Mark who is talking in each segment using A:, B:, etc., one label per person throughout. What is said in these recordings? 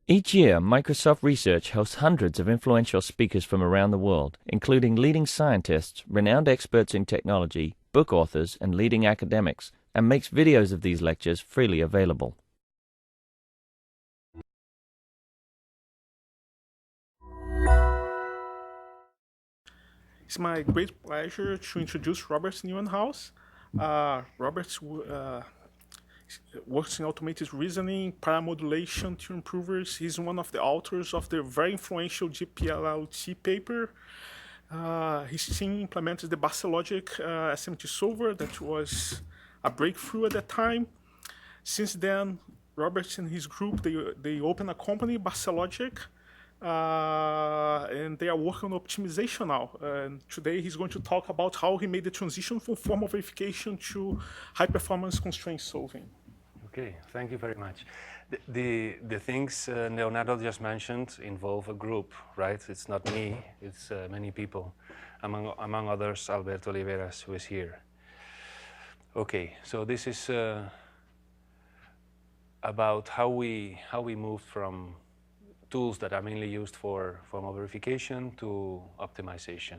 A: Each year, Microsoft Research hosts hundreds of influential speakers from around the world, including leading scientists, renowned experts in technology, book authors, and leading academics, and makes videos of these lectures freely available.
B: It's my great pleasure to introduce Robert Neuenhaus. Robert works in automated reasoning, paramodulation to improvers. He's one of the authors of the very influential GPLLT paper. His team implemented the BaseLogic SMT solver that was a breakthrough at that time. Since then, Robert and his group, they opened a company, BaseLogic, and they are working on optimization now. And today he's going to talk about how he made the transition from formal verification to high-performance constraint solving.
C: Okay, thank you very much. The things Leonardo just mentioned involve a group, right? It's not me, it's many people, among others Alberto Oliveras, who is here. Okay, so this is about how we moved from tools that are mainly used for formal verification to optimization.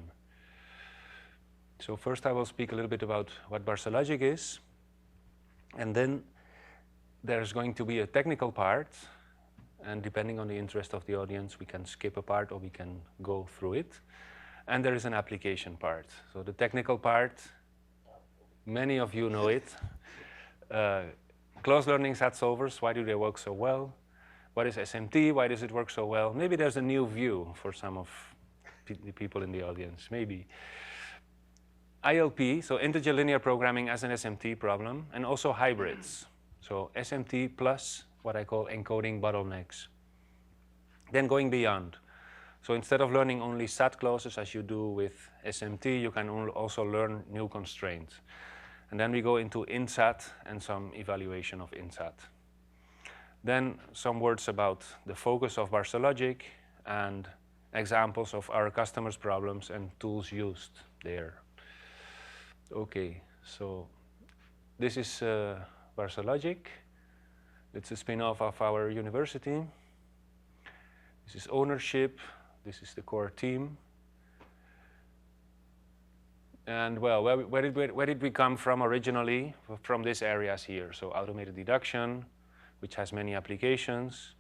C: So first I will speak a little bit about what BaseLogic is, and then there's going to be a technical part, and depending on the interest of the audience, we can skip a part or we can go through it. And there is an application part. So the technical part, many of you know it. Closed learning SAT solvers, why do they work so well? What is SMT? Why does it work so well? Maybe there's a new view for some of the people in the audience, maybe. ILP, so integer linear programming as an SMT problem, and also hybrids. So SMT plus what I call encoding bottlenecks. Then going beyond. So instead of learning only SAT clauses as you do with SMT, you can also learn new constraints. And then we go into IntSat and some evaluation of IntSat. Then some words about the focus of BaseLogic and examples of our customers' problems and tools used there. Okay, so this is BaseLogic. It's a spin-off of our university. This is ownership. This is the core team. And well, where did we come from originally? From these areas here. So automated deduction, which has many applications,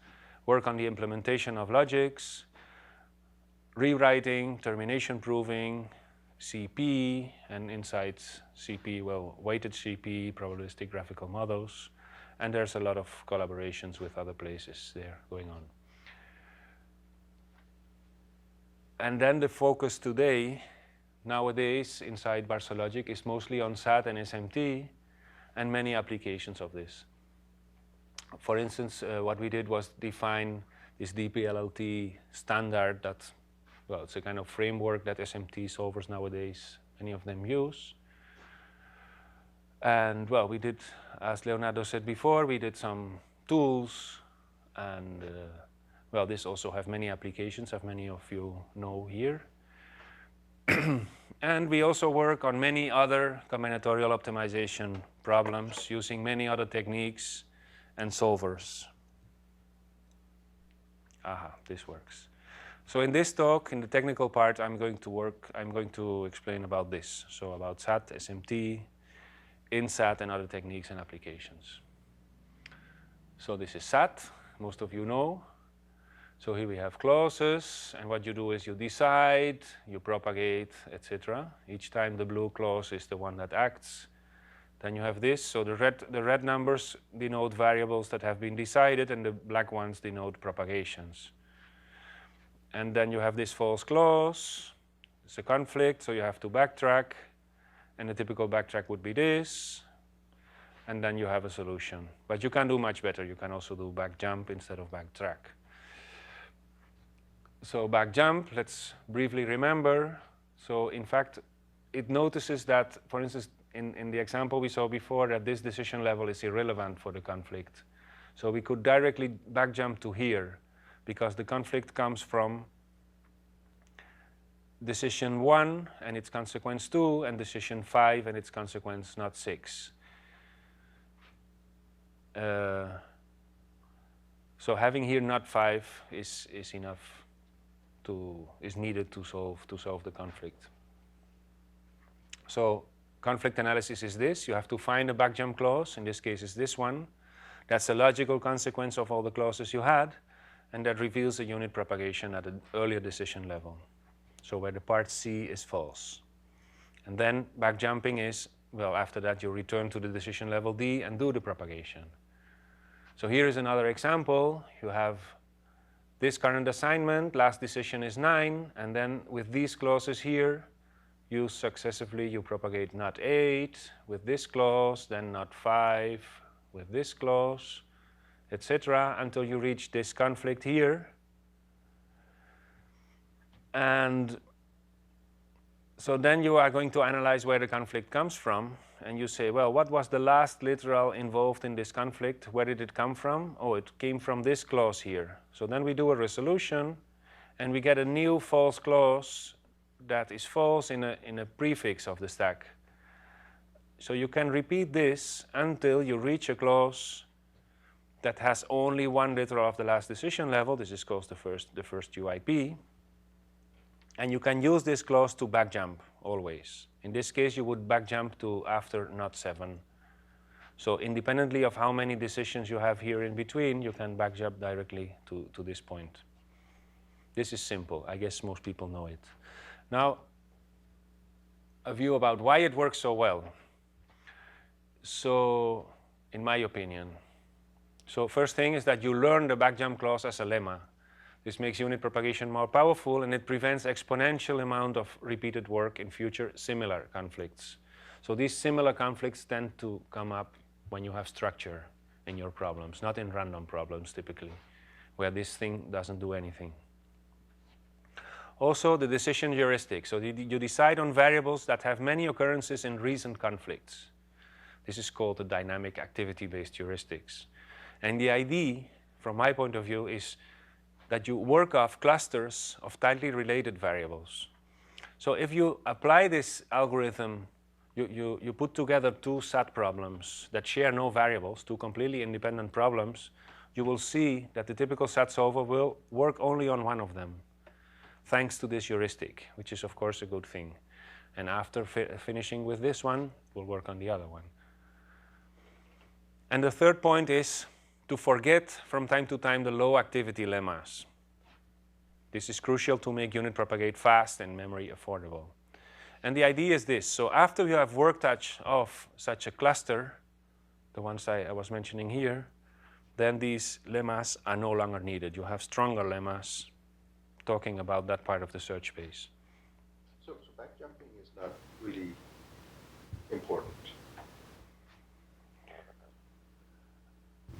C: work on the implementation of logics, rewriting, termination proving, CP, and inside CP, well, weighted CP, probabilistic graphical models, and there's a lot of collaborations with other places there going on. And then the focus today, nowadays, inside BaseLogic is mostly on SAT and SMT, and many applications of this. For instance, what we did was define this DPLLT standard that, well, it's a kind of framework that SMT solvers nowadays, many of them use. And well, we did, as Leonardo said before, we did some tools, and well, this also have many applications, as many of you know here. And we also work on many other combinatorial optimization problems using many other techniques and solvers. Aha, this works. So in this talk, in the technical part, I'm going to explain about this. So about SAT, SMT, IntSat, and other techniques and applications. So this is SAT, most of you know. So here we have clauses, and what you do is you decide, you propagate, etc. Each time the blue clause is the one that acts. Then you have this, so the red numbers denote variables that have been decided, and the black ones denote propagations. And then you have this false clause. It's a conflict, so you have to backtrack, and the typical backtrack would be this, and then you have a solution. But you can do much better. You can also do back jump instead of backtrack. So back jump, let's briefly remember. So in fact, it notices that, for instance, in the example we saw before, that this decision level is irrelevant for the conflict. So we could directly back jump to here, because the conflict comes from decision 1 and its consequence 2, and decision 5 and its consequence not So having here not 5 is enough is needed to solve the conflict. So conflict analysis is this. You have to find a backjump clause. In this case, it's this one. That's a logical consequence of all the clauses you had, and that reveals a unit propagation at an earlier decision level. So where the part C is false. And then backjumping is, well, after that you return to the decision level D and do the propagation. So here is another example. You have this current assignment, last decision is 9, and then with these clauses here, you successively, you propagate not 8 with this clause, then not 5 with this clause, etc., until you reach this conflict here. And so then you are going to analyze where the conflict comes from, and you say, well, what was the last literal involved in this conflict? Where did it come from? Oh, it came from this clause here. So then we do a resolution, and we get a new false clause that is false in a prefix of the stack. So you can repeat this until you reach a clause that has only one literal of the last decision level. This is called the first UIP. And you can use this clause to backjump always. In this case, you would backjump to after not 7. So independently of how many decisions you have here in between, you can backjump directly to this point. This is simple. I guess most people know it. Now, a view about why it works so well. So, in my opinion, so first thing is that you learn the backjump clause as a lemma. This makes unit propagation more powerful, and it prevents exponential amount of repeated work in future similar conflicts. So these similar conflicts tend to come up when you have structure in your problems, not in random problems typically, where this thing doesn't do anything. Also, the decision heuristic. So you decide on variables that have many occurrences in recent conflicts. This is called the dynamic activity-based heuristics. And the idea, from my point of view, is that you work off clusters of tightly related variables. So if you apply this algorithm, you put together 2 SAT problems that share no variables, 2 completely independent problems, you will see that the typical SAT solver will work only on one of them, thanks to this heuristic, which is of course a good thing. And after finishing with this one, we'll work on the other one. And the third point is to forget from time to time the low activity lemmas. This is crucial to make unit propagate fast and memory affordable. And the idea is this. So after you have worked off such a cluster, the ones I was mentioning here, then these lemmas are no longer needed. You have stronger lemmas talking about that part of the search space.
D: So backjumping is not really important.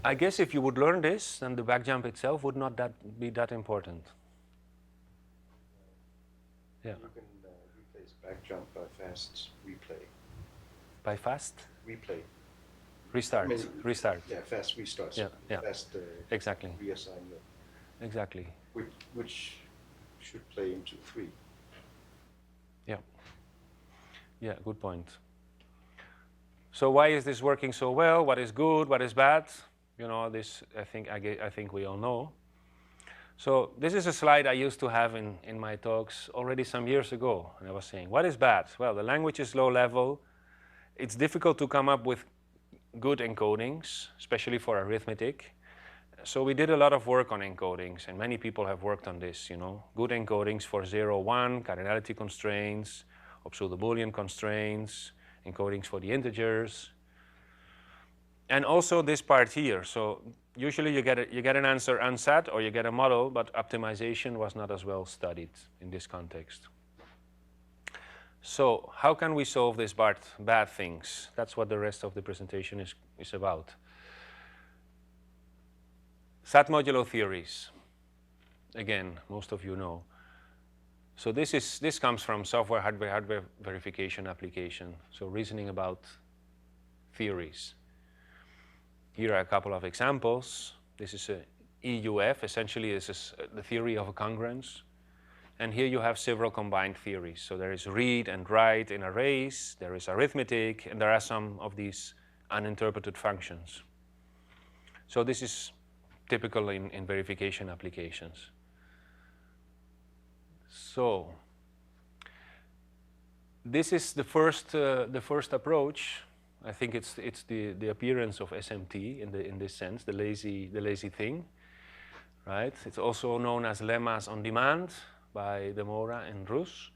C: I guess if you would learn this, then the backjump itself would not be that important. Yeah.
D: You can replace backjump by fast replay.
C: By fast?
D: Replay.
C: Restart. Restart.
D: Yeah, fast restarts.
C: Yeah, yeah.
D: Fast
C: Exactly.
D: reassignment.
C: Exactly.
D: Which should play into 3.
C: Yeah. Yeah, good point. So why is this working so well? What is good? What is bad? You know, this I think we all know. So this is a slide I used to have in my talks already some years ago. And I was saying, what is bad? Well, the language is low level. It's difficult to come up with good encodings, especially for arithmetic. So we did a lot of work on encodings, and many people have worked on this, you know. Good encodings for 0, 1, cardinality constraints, or pseudo-Boolean constraints, encodings for the integers. And also this part here. So usually you get an answer unsat or you get a model, but optimization was not as well studied in this context. So how can we solve these bad things? That's what the rest of the presentation is about. SAT Modulo Theories. Again, most of you know. So this comes from software hardware verification application. So reasoning about theories. Here are a couple of examples. This is a EUF. Essentially, this is the theory of a congruence. And here you have several combined theories. So there is read and write in arrays, there is arithmetic, and there are some of these uninterpreted functions. So this is typical in verification applications. So this is the first approach. I think it's the appearance of SMT in this sense, the lazy thing, right? It's also known as lemmas on demand by De Mora and Rus.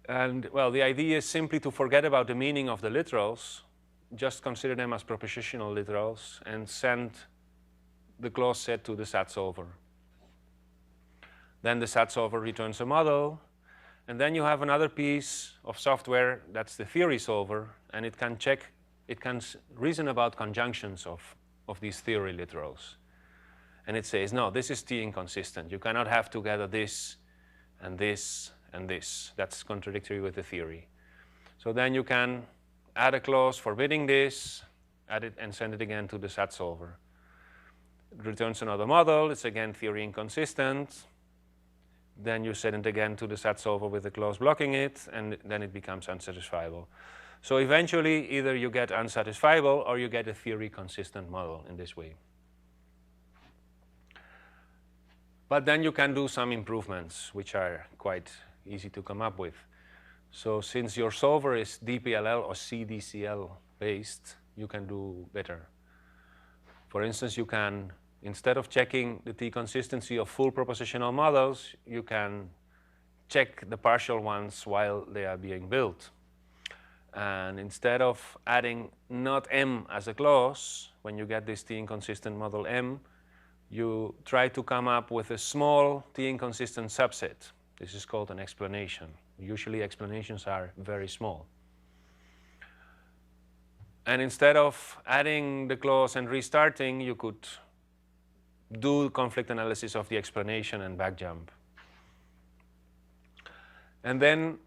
C: And well, the idea is simply to forget about the meaning of the literals, just consider them as propositional literals, and send the clause set to the SAT solver. Then the SAT solver returns a model, and then you have another piece of software that's the theory solver, and it can reason about conjunctions of these theory literals. And it says, no, this is T inconsistent. You cannot have together this and this and this. That's contradictory with the theory. So then you can add a clause forbidding this, add it and send it again to the SAT solver. It returns another model. It's again theory inconsistent. Then you send it again to the SAT solver with a clause blocking it, and then it becomes unsatisfiable. So eventually, either you get unsatisfiable or you get a theory consistent model in this way. But then you can do some improvements, which are quite easy to come up with. So since your solver is DPLL or CDCL based, you can do better. For instance, you can, instead of checking the T-consistency of full propositional models, you can check the partial ones while they are being built. And instead of adding not M as a clause, when you get this T-inconsistent model M, you try to come up with a small T-inconsistent subset. This is called an explanation. Usually explanations are very small. And instead of adding the clause and restarting, you could do conflict analysis of the explanation and backjump. And then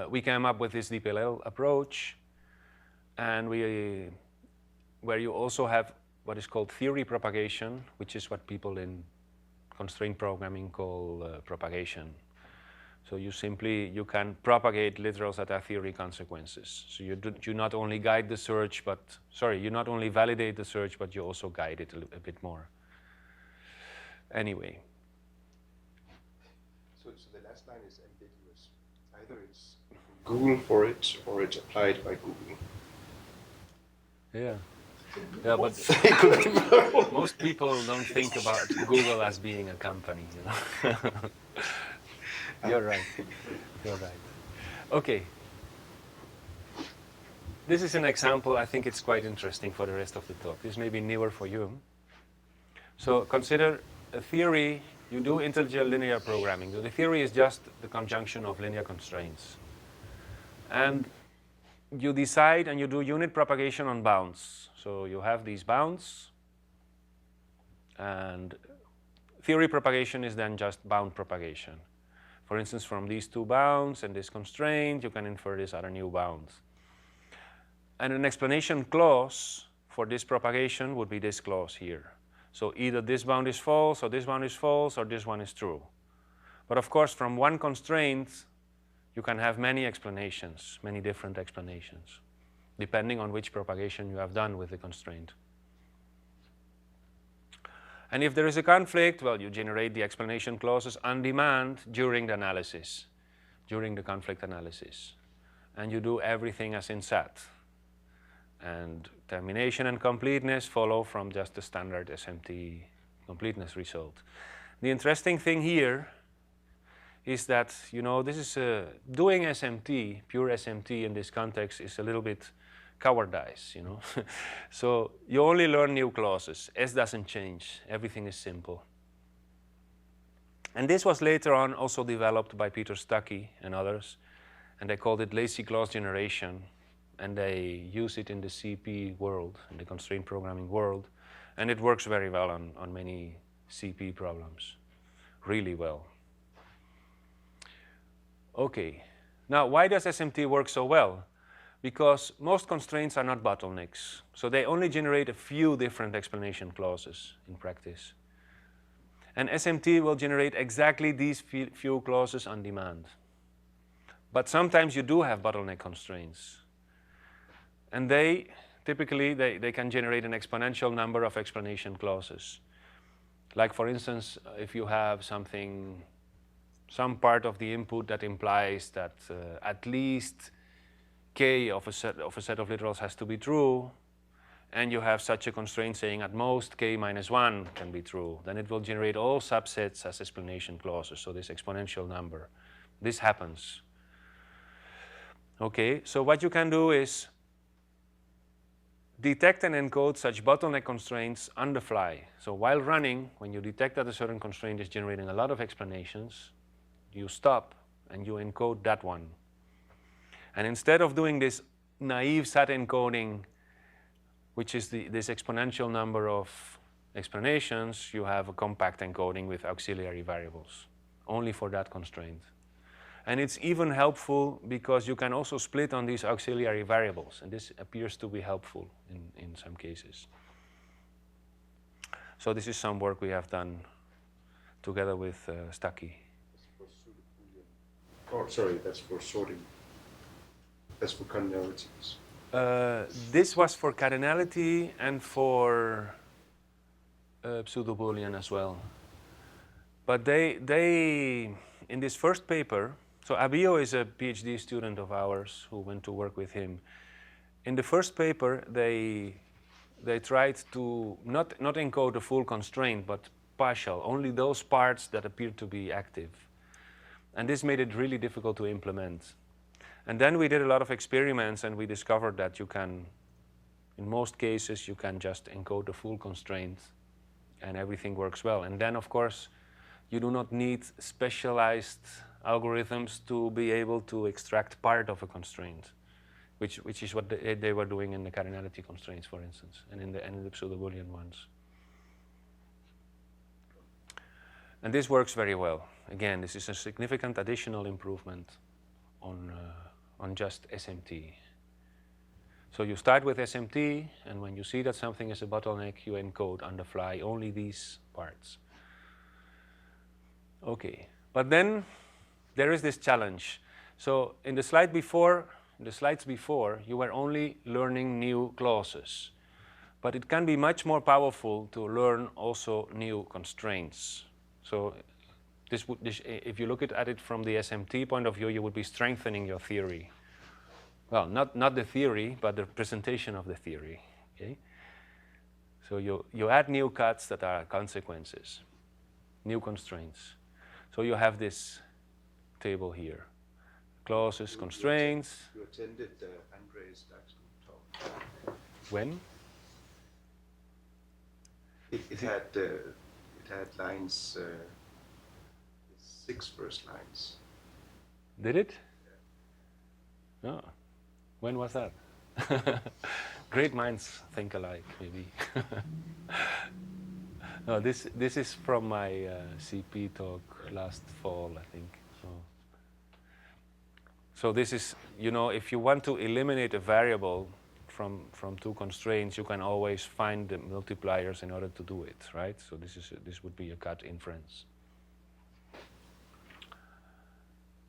C: we came up with this DPLL approach, and where you also have what is called theory propagation, which is what people in constraint programming call propagation. So you can propagate literals that are theory consequences. So you not only guide the search, you not only validate the search, but you also guide it a bit more. Anyway.
D: So the last line is ambiguous. Either it's Google for it, or it's applied by Google.
C: Yeah. Yeah, but most people don't think about Google as being a company, you know. You're right. You're right. Okay. This is an example. I think it's quite interesting for the rest of the talk. This may be newer for you. So consider a theory. You do intelligent linear programming. The theory is just the conjunction of linear constraints. And you decide and you do unit propagation on bounds. So you have these bounds, and theory propagation is then just bound propagation. For instance, from these two bounds and this constraint, you can infer this other new bound. And an explanation clause for this propagation would be this clause here. So either this bound is false, or this bound is false, or this one is true. But of course, from one constraint, you can have many explanations, many different explanations, depending on which propagation you have done with the constraint. And if there is a conflict, well, you generate the explanation clauses on demand during the analysis, during the conflict analysis. And you do everything as in SAT. And termination and completeness follow from just the standard SMT completeness result. The interesting thing here is that, you know, this is doing SMT, pure SMT in this context is a little bit cowardice, you know. So you only learn new clauses. S doesn't change. Everything is simple. And this was later on also developed by Peter Stuckey and others, and they called it lazy clause generation, and they use it in the CP world, in the constraint programming world, and it works very well on many CP problems, really well. Okay, now why does SMT work so well? Because most constraints are not bottlenecks, so they only generate a few different explanation clauses in practice. And SMT will generate exactly these few clauses on demand. But sometimes you do have bottleneck constraints. And they typically they can generate an exponential number of explanation clauses. Like for instance, if you have some part of the input that implies that at least k of a set of literals has to be true, and you have such a constraint saying at most k minus 1 can be true, then it will generate all subsets as explanation clauses, so this exponential number. This happens. Okay, so what you can do is detect and encode such bottleneck constraints on the fly. So while running, when you detect that a certain constraint is generating a lot of explanations, you stop and you encode that one. And instead of doing this naive SAT encoding, which is this exponential number of explanations, you have a compact encoding with auxiliary variables, only for that constraint. And it's even helpful because you can also split on these auxiliary variables, and this appears to be helpful in some cases. So this is some work we have done together with Stucky.
D: Oh, sorry, that's for sorting. That's for cardinalities.
C: This was for cardinality and for pseudo-Boolean as well. But they in this first paper, so Abio is a PhD student of ours who went to work with him. In the first paper, they tried to not encode the full constraint, but partial, only those parts that appear to be active. And this made it really difficult to implement. And then we did a lot of experiments, and we discovered that you can, in most cases, you can just encode the full constraint, and everything works well. And then, of course, you do not need specialized algorithms to be able to extract part of a constraint, which is what they were doing in the cardinality constraints, for instance, and in the pseudo-Boolean ones. And this works very well. Again, this is a significant additional improvement on just SMT. So you start with SMT, and when you see that something is a bottleneck, you encode on the fly only these parts. Okay, but then there is this challenge. So in the slides before, you were only learning new clauses. But it can be much more powerful to learn also new constraints. So if you look at it from the SMT point of view, you would be strengthening your theory. Well, not the theory, but the presentation of the theory. Okay? So you add new cuts that are consequences, new constraints. So you have this table here. Clauses, constraints.
D: You attended Andre's talk.
C: When?
D: It had lines, 6 first lines.
C: Did it? Yeah. Oh. When was that? Great minds think alike, maybe. No, this is from my CP talk last fall, I think. So this is, if you want to eliminate a variable from two constraints, you can always find the multipliers in order to do it, right? So this would be a cut inference.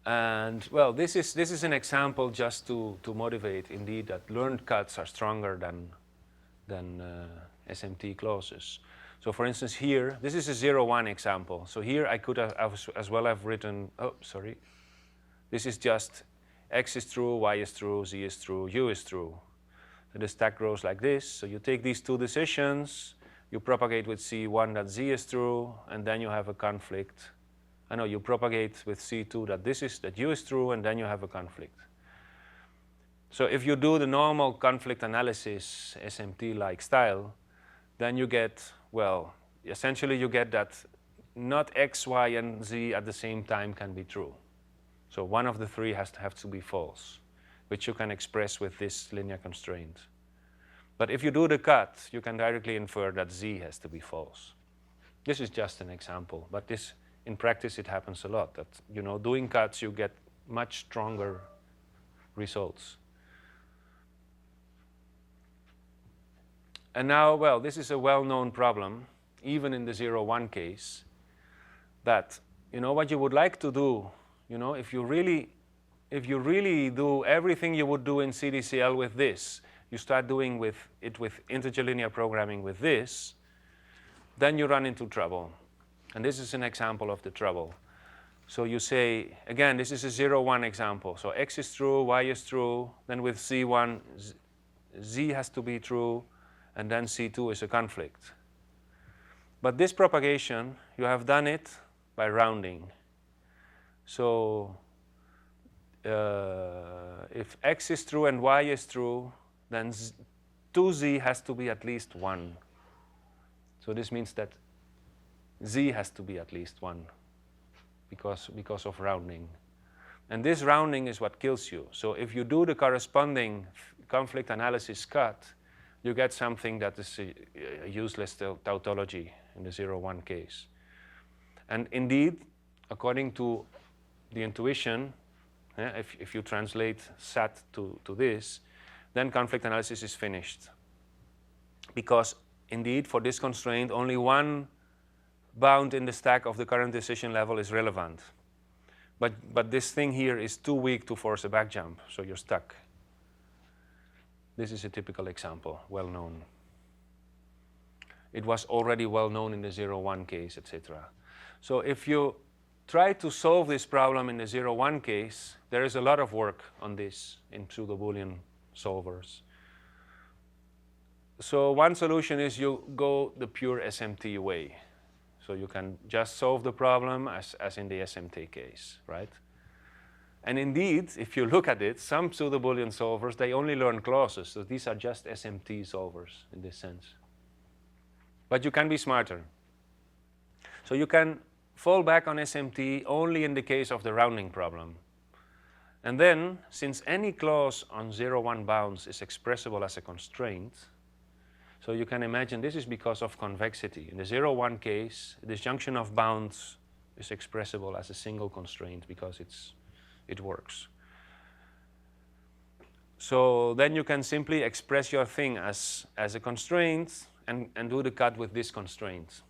C: And well, this is an example just to motivate indeed that learned cuts are stronger than SMT clauses. So for instance here, this is a 0-1 example. So here I could have as well have written, this is just x is true, y is true, z is true, u is true. So the stack grows like this. So you take these two decisions, you propagate with C1 that z is true, and then you have a conflict. You propagate with C2 that u is true, and then you have a conflict. So if you do the normal conflict analysis, SMT-like style, then you get, well, essentially you get that not x, y, and z at the same time can be true. So one of the three has to be false, which you can express with this linear constraint. But if you do the cut, you can directly infer that z has to be false. This is just an example, but in practice it happens a lot, that doing cuts you get much stronger results. And now, well, this is a well-known problem, even in the 0-1 case, that what you would like to do, if you really do everything you would do in CDCL with this, you start doing it with integer linear programming with this, then you run into trouble. And this is an example of the trouble. So you say, again, this is a 0, 1 example. So x is true, y is true, then with C1, z has to be true, and then C2 is a conflict. But this propagation, you have done it by rounding. So if x is true and y is true, then 2z has to be at least 1. So this means that z has to be at least 1 because of rounding. And this rounding is what kills you. So if you do the corresponding conflict analysis cut, you get something that is a useless tautology in the 0, 1 case. And indeed, according to the intuition, if you translate SAT to this, then conflict analysis is finished. Because indeed, for this constraint, only one bound in the stack of the current decision level is relevant. But this thing here is too weak to force a back jump, so you're stuck. This is a typical example, well known. It was already well known in the 0, 1 case, etc. So if you try to solve this problem in the 0, 1 case, there is a lot of work on this in pseudo-Boolean solvers. So one solution is you go the pure SMT way. So you can just solve the problem as in the SMT case, right? And indeed, if you look at it, some pseudo-Boolean solvers, they only learn clauses. So these are just SMT solvers in this sense. But you can be smarter. So you can fall back on SMT only in the case of the rounding problem. And then, since any clause on 0, 1 bounds is expressible as a constraint, so you can imagine this is because of convexity. In the 0, 1 case, the disjunction of bounds is expressible as a single constraint because it works. So then you can simply express your thing as a constraint and do the cut with this constraint.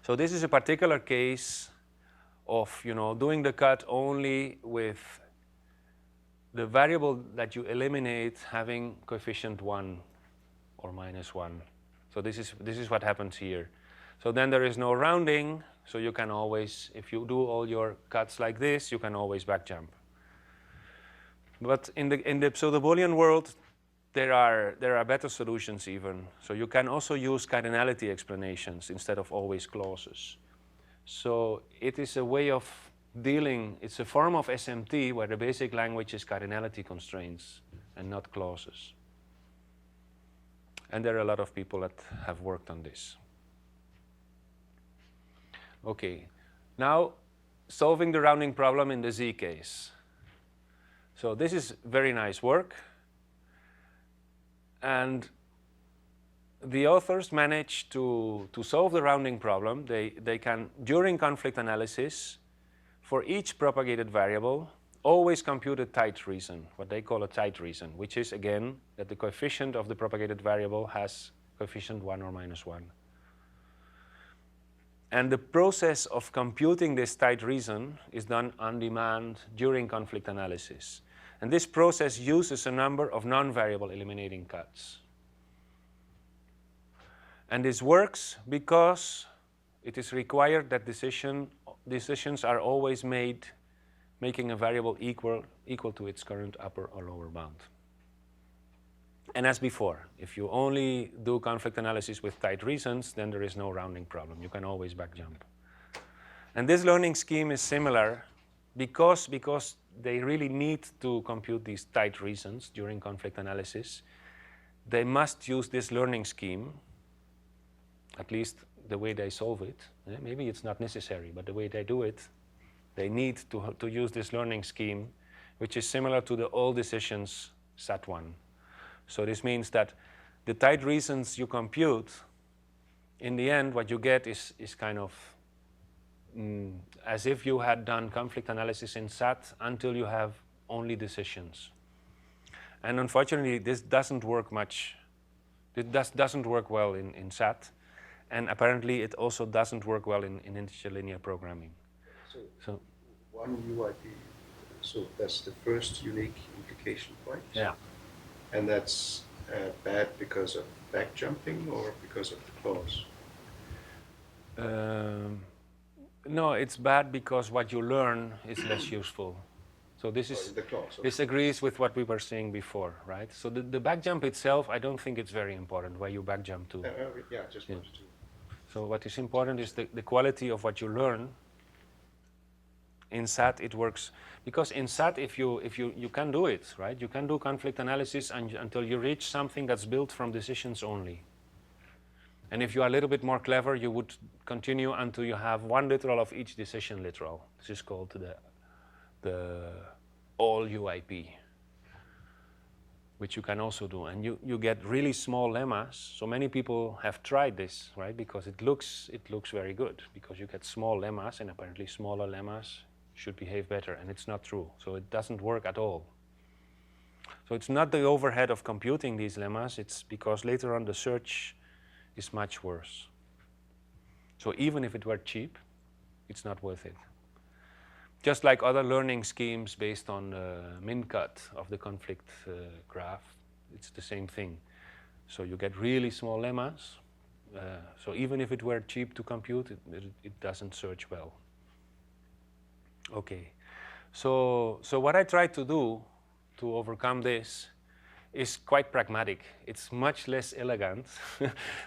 C: So this is a particular case of doing the cut only with the variable that you eliminate having coefficient 1 or -1. So this is what happens here. So then there is no rounding, so you can always, if you do all your cuts like this, you can always back jump. But in the pseudo-Boolean world, there are better solutions even. So you can also use cardinality explanations instead of always clauses. So it is a way of dealing, it's a form of SMT where the basic language is cardinality constraints and not clauses. And there are a lot of people that have worked on this. Okay, now solving the rounding problem in the Z case. So this is very nice work. And the authors managed to solve the rounding problem. They can, during conflict analysis, for each propagated variable, always compute a tight reason, what they call a tight reason, which is, again, that the coefficient of the propagated variable has coefficient 1 or -1. And the process of computing this tight reason is done on demand during conflict analysis. And this process uses a number of non-variable eliminating cuts. And this works because it is required that decisions are always made making a variable equal to its current upper or lower bound. And as before, if you only do conflict analysis with tight reasons, then there is no rounding problem. You can always back jump. And this learning scheme is similar because they really need to compute these tight reasons during conflict analysis. They must use this learning scheme, at least the way they solve it. Maybe it's not necessary, but the way they do it, they need to use this learning scheme, which is similar to the all decisions SAT 1. So this means that the tight reasons you compute, in the end, what you get is kind of as if you had done conflict analysis in SAT until you have only decisions. And unfortunately, this doesn't work much. It doesn't work well in SAT. And apparently, it also doesn't work well in integer linear programming. So
D: one UIP, so that's the first unique implication point?
C: Yeah.
D: And that's bad because of back jumping or because of the clause?
C: No, it's bad because what you learn is less useful. So this is
D: The clause. Okay.
C: this agrees with what we were saying before, right? So the back jump itself, I don't think it's very important where you back jump to.
D: Yeah, just wanted to.
C: So what is important is the quality of what you learn. In SAT it works because in SAT if you can do it, right? You can do conflict analysis until you reach something that's built from decisions only. And if you are a little bit more clever, you would continue until you have one literal of each decision literal. This is called the all UIP, which you can also do. And you get really small lemmas. So many people have tried this, right? Because it looks very good because you get small lemmas, and apparently smaller lemmas should behave better, and it's not true. So it doesn't work at all. So it's not the overhead of computing these lemmas, it's because later on the search is much worse. So even if it were cheap, it's not worth it. Just like other learning schemes based on min cut of the conflict graph, it's the same thing. So you get really small lemmas. So even if it were cheap to compute, it doesn't search well. Okay, so what I try to do to overcome this is quite pragmatic. It's much less elegant,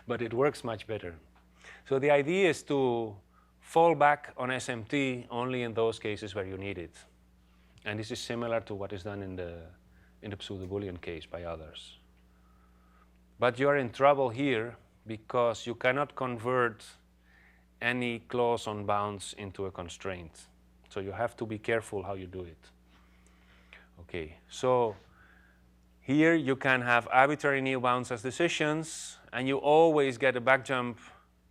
C: but it works much better. So the idea is to fall back on SMT only in those cases where you need it. And this is similar to what is done in the pseudo-Boolean case by others. But you're in trouble here because you cannot convert any clause on bounds into a constraint. So you have to be careful how you do it. Okay, so here you can have arbitrary neo bounds as decisions, and you always get a back jump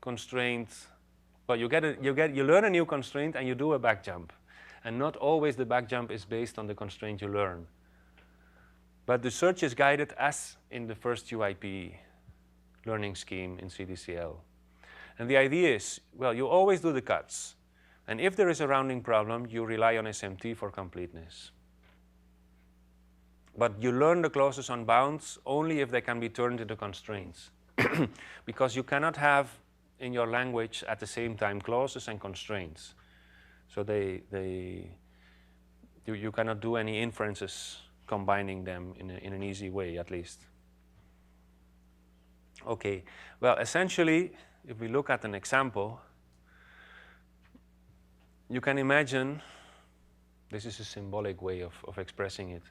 C: constraint. Well, you learn a new constraint and you do a back jump, and not always the back jump is based on the constraint you learn. But the search is guided as in the first UIP learning scheme in CDCL. And the idea is, well, you always do the cuts. And if there is a rounding problem, you rely on SMT for completeness. But you learn the clauses on bounds only if they can be turned into constraints. Because you cannot have in your language at the same time clauses and constraints. So you cannot do any inferences combining them in an easy way, at least. Okay, well, essentially, if we look at an example, you can imagine, this is a symbolic way of expressing it,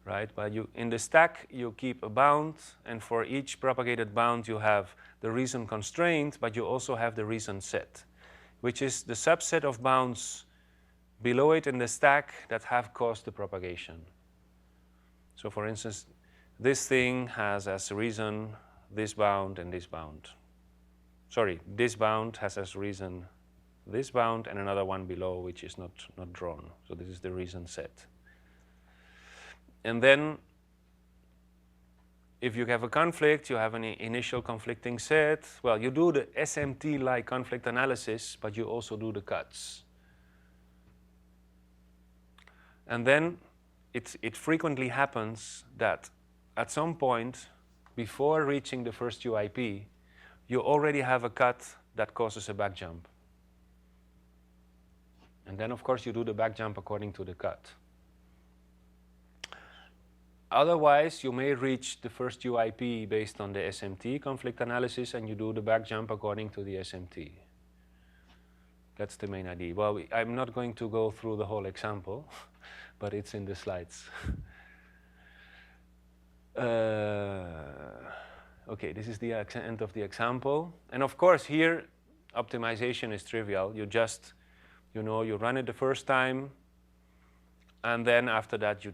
C: right? But in the stack, you keep a bound, and for each propagated bound, you have the reason constraint, but you also have the reason set, which is the subset of bounds below it in the stack that have caused the propagation. So for instance, this thing has as reason this bound and this bound. Sorry, this bound has as reason this bound and another one below which is not drawn. So this is the reason set. And then if you have a conflict, you have an initial conflicting set. Well, you do the SMT-like conflict analysis, but you also do the cuts. And then it frequently happens that at some point, before reaching the first UIP, you already have a cut that causes a back jump. And then, of course, you do the back jump according to the cut. Otherwise, you may reach the first UIP based on the SMT conflict analysis, and you do the back jump according to the SMT. That's the main idea. Well, I'm not going to go through the whole example, but it's in the slides. Okay, this is the end of the example. And of course, here, optimization is trivial. You just, you run it the first time, and then after that, you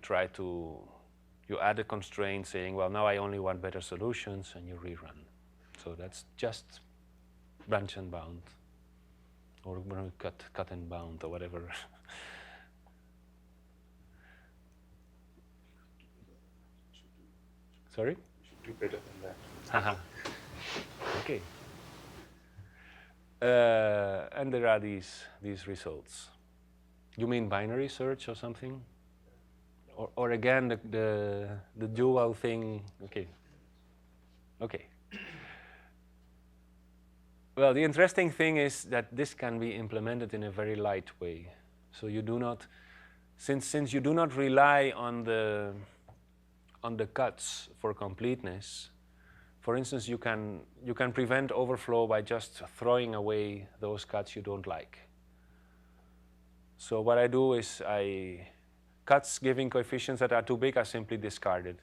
C: add a constraint saying, well, now I only want better solutions, and you rerun. So that's just branch and bound, or cut and bound, or whatever. Sorry?
D: You should do better than that.
C: Okay. And there are these results. You mean binary search or something? or again the dual thing. Okay. Okay. Well, the interesting thing is that this can be implemented in a very light way. So you do not, since you do not rely on the cuts for completeness. For instance, you can prevent overflow by just throwing away those cuts you don't like. So what I do is cuts giving coefficients that are too big are simply discarded.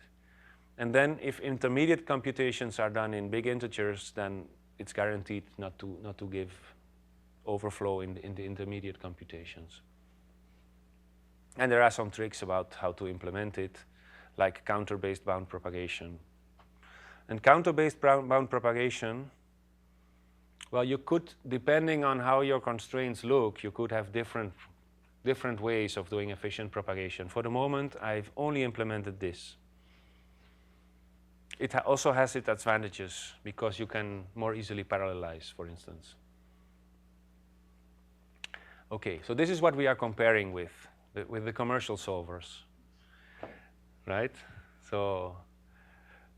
C: And then if intermediate computations are done in big integers, then it's guaranteed not to give overflow in the intermediate computations. And there are some tricks about how to implement it, like counter-based bound propagation. And counter-based bound propagation, well, you could, depending on how your constraints look, you could have different ways of doing efficient propagation. For the moment, I've only implemented this. It also has its advantages because you can more easily parallelize, for instance. Okay, so this is what we are comparing with the commercial solvers, right? So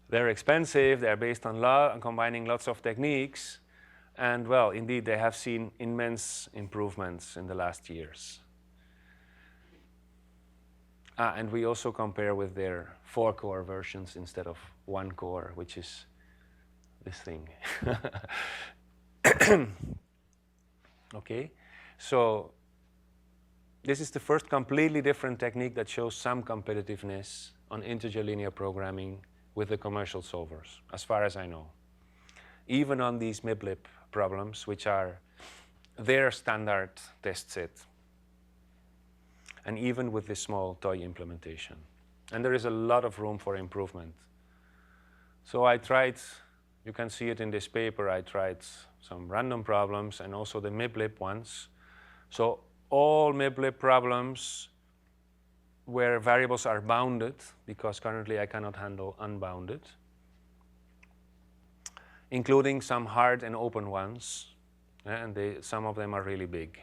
C: they're expensive, they're based on combining lots of techniques, and well, indeed, they have seen immense improvements in the last years. And we also compare with their 4-core versions instead of 1 core, which is this thing. Okay, so this is the first completely different technique that shows some competitiveness on integer linear programming with the commercial solvers, as far as I know. Even on these MIBLIP problems, which are their standard test set. And even with this small toy implementation. And there is a lot of room for improvement. So I tried, you can see it in this paper, I tried some random problems and also the MIBLIP ones. So all MIBLIP problems where variables are bounded, because currently I cannot handle unbounded, including some hard and open ones, and some of them are really big.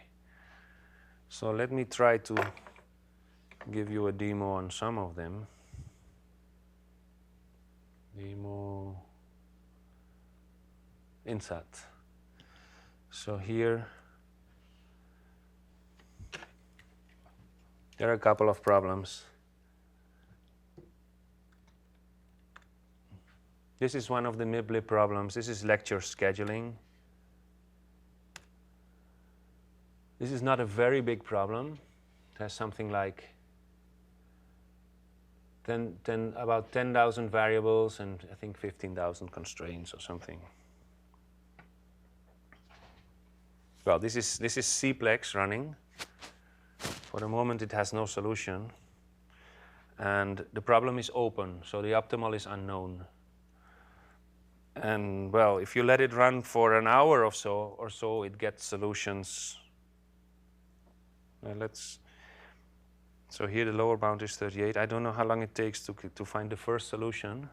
C: So let me try to give you a demo on some of them. Demo IntSat. So here there are a couple of problems. This is one of the MIBLIP problems. This is lecture scheduling. This is not a very big problem. It has something like about 10,000 variables and I think 15,000 constraints or something. Well, this is Cplex running. For the moment, it has no solution, and the problem is open, so the optimal is unknown. And well, if you let it run for an hour or so, it gets solutions. So here the lower bound is 38. I don't know how long it takes to find the first solution.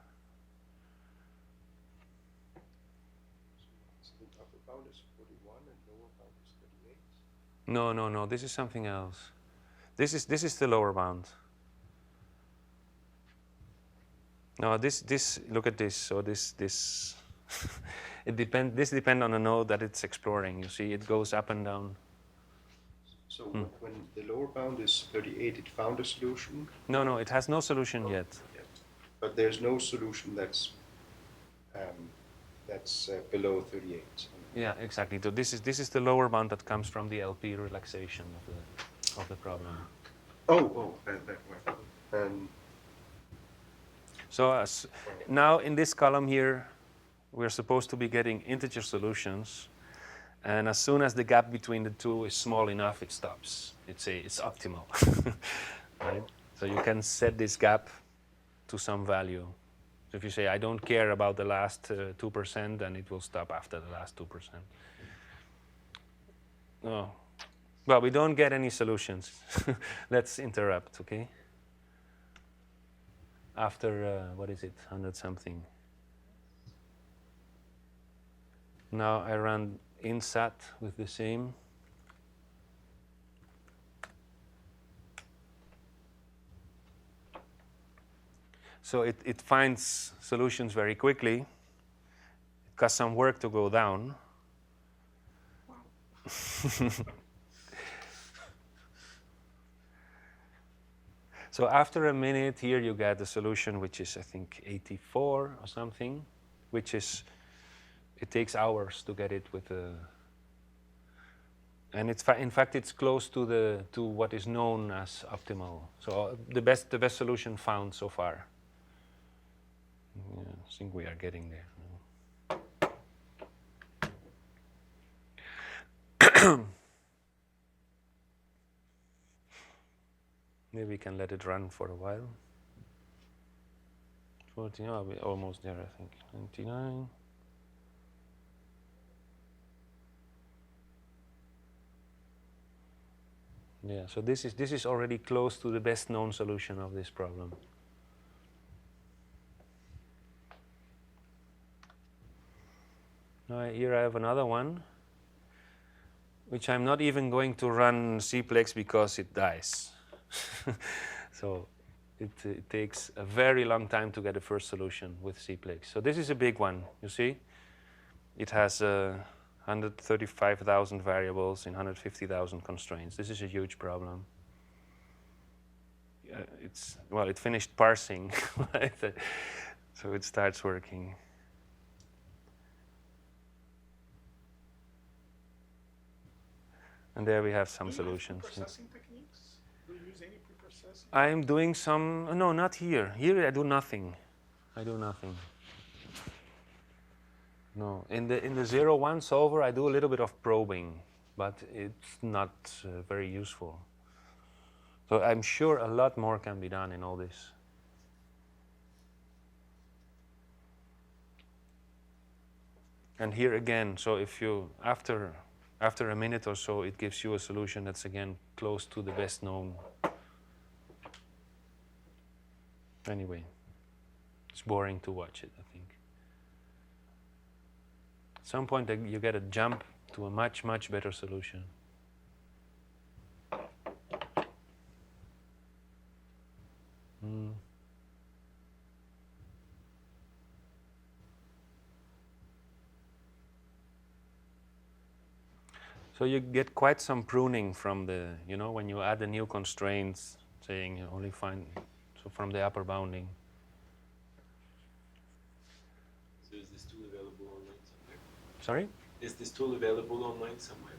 D: So the upper bound is 41 and lower bound is 38?
C: No. This is something else. This is the lower bound. No, this. Look at this. So this. This depends on the node that it's exploring. You see, it goes up and down.
D: So when the lower bound is 38, it found a solution?
C: No, it has no solution yet.
D: But there's no solution that's below 38.
C: Yeah, exactly. So this is the lower bound that comes from the LP relaxation of the problem.
D: That way.
C: So now in this column here, we're supposed to be getting integer solutions, and as soon as the gap between the two is small enough, it stops. It's optimal, right? So you can set this gap to some value. So if you say I don't care about the last 2%, then it will stop after the last 2%. No. Well, we don't get any solutions. Let's interrupt, okay? After, what is it, 100 something. Now I run IntSat with the same. So it finds solutions very quickly. It costs some work to go down. So after a minute, here you get the solution, which is, I think, 84 or something, which is, it takes hours to get it with a, and it's in fact it's close to what is known as optimal. So the best solution found so far. Yeah, I think we are getting there. Maybe we can let it run for a while. 40, oh, we're almost there, I think. 99. Yeah, so this is already close to the best known solution of this problem. Now here I have another one, which I'm not even going to run Cplex because it dies. So it takes a very long time to get a first solution with Cplex. So this is a big one, you see? It has 135,000 variables in 150,000 constraints. This is a huge problem. It finished parsing, so it starts working. And there we have some solutions.
B: Processing techniques? Do you use any pre-processing?
C: I'm doing some, no, not here. Here I do nothing. No, in the 0-1 solver I do a little bit of probing, but it's not very useful. So I'm sure a lot more can be done in all this. And here again, so if you, after a minute or so, it gives you a solution that's again close to the best known. Anyway, it's boring to watch it, I think. At some point you get a jump to a much, much better solution. So you get quite some pruning from the, when you add the new constraints, saying you only find, so from the upper bounding.
E: So is this tool available online somewhere?
C: Sorry?
E: Is this tool available online somewhere?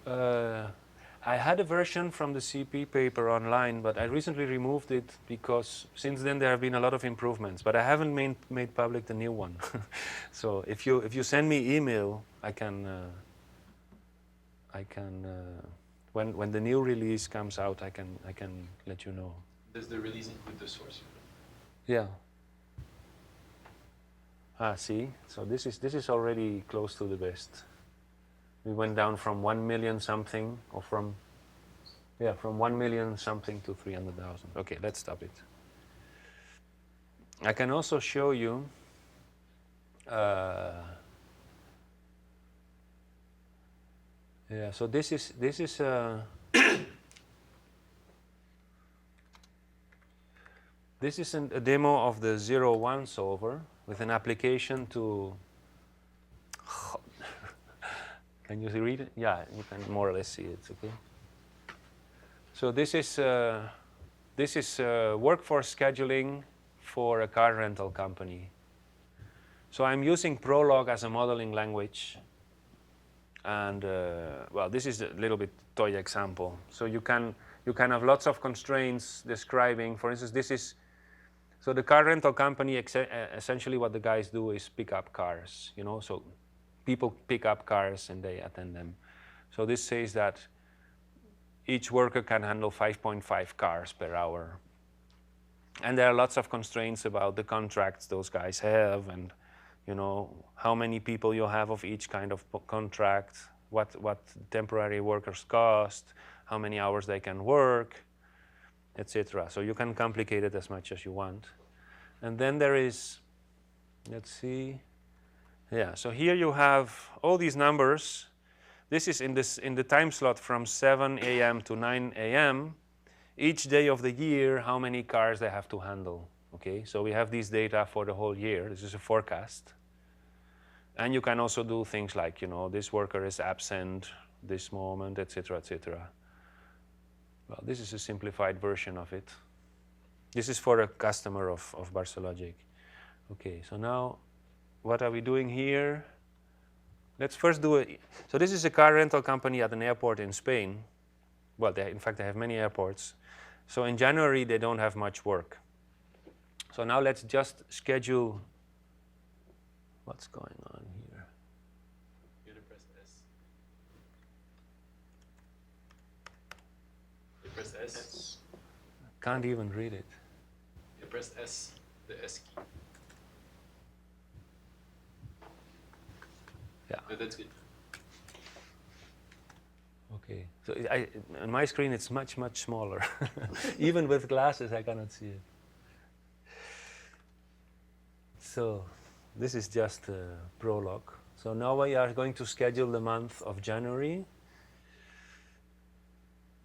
C: I had a version from the CP paper online, but I recently removed it because since then there have been a lot of improvements, but I haven't made public the new one. So if you send me email, I can when the new release comes out, I can let you know.
E: Does the release include the source?
C: Yeah. See, so this is already close to the best. We went down from 1 million something, or from 1 million something to 300,000. Okay, let's stop it. I can also show you so this is this is a demo of the 0-1 solver with an application to. Can you read it? Yeah, you can more or less see it. Okay. So this is workforce scheduling for a car rental company. So I'm using Prolog as a modeling language. And this is a little bit toy example. So you can have lots of constraints describing. For instance, so the car rental company essentially what the guys do is pick up cars. So people pick up cars and they attend them. So this says that each worker can handle 5.5 cars per hour. And there are lots of constraints about the contracts those guys have, and how many people you have of each kind of contract, what temporary workers cost, how many hours they can work, etc. So you can complicate it as much as you want. And then there is, let's see, so here you have all these numbers. This is in the time slot from 7 a.m. to 9 a.m. each day of the year, how many cars they have to handle. Okay, so we have these data for the whole year. This is a forecast. And you can also do things like, you know, this worker is absent this moment, etc., etc. Well, this is a simplified version of it. This is for a customer of Barcelogic. Okay, so now what are we doing here? Let's first do it. So this is a car rental company at an airport in Spain. Well, in fact, they have many airports. So in January, they don't have much work. So now let's just schedule what's going on here.
E: You're gonna press S. You press S.
C: Can't even read it.
E: You press S, the S key.
C: Yeah.
E: No, that's good.
C: Okay. So on my screen, it's much, much smaller. Even with glasses, I cannot see it. So this is just a prologue. So now we are going to schedule the month of January.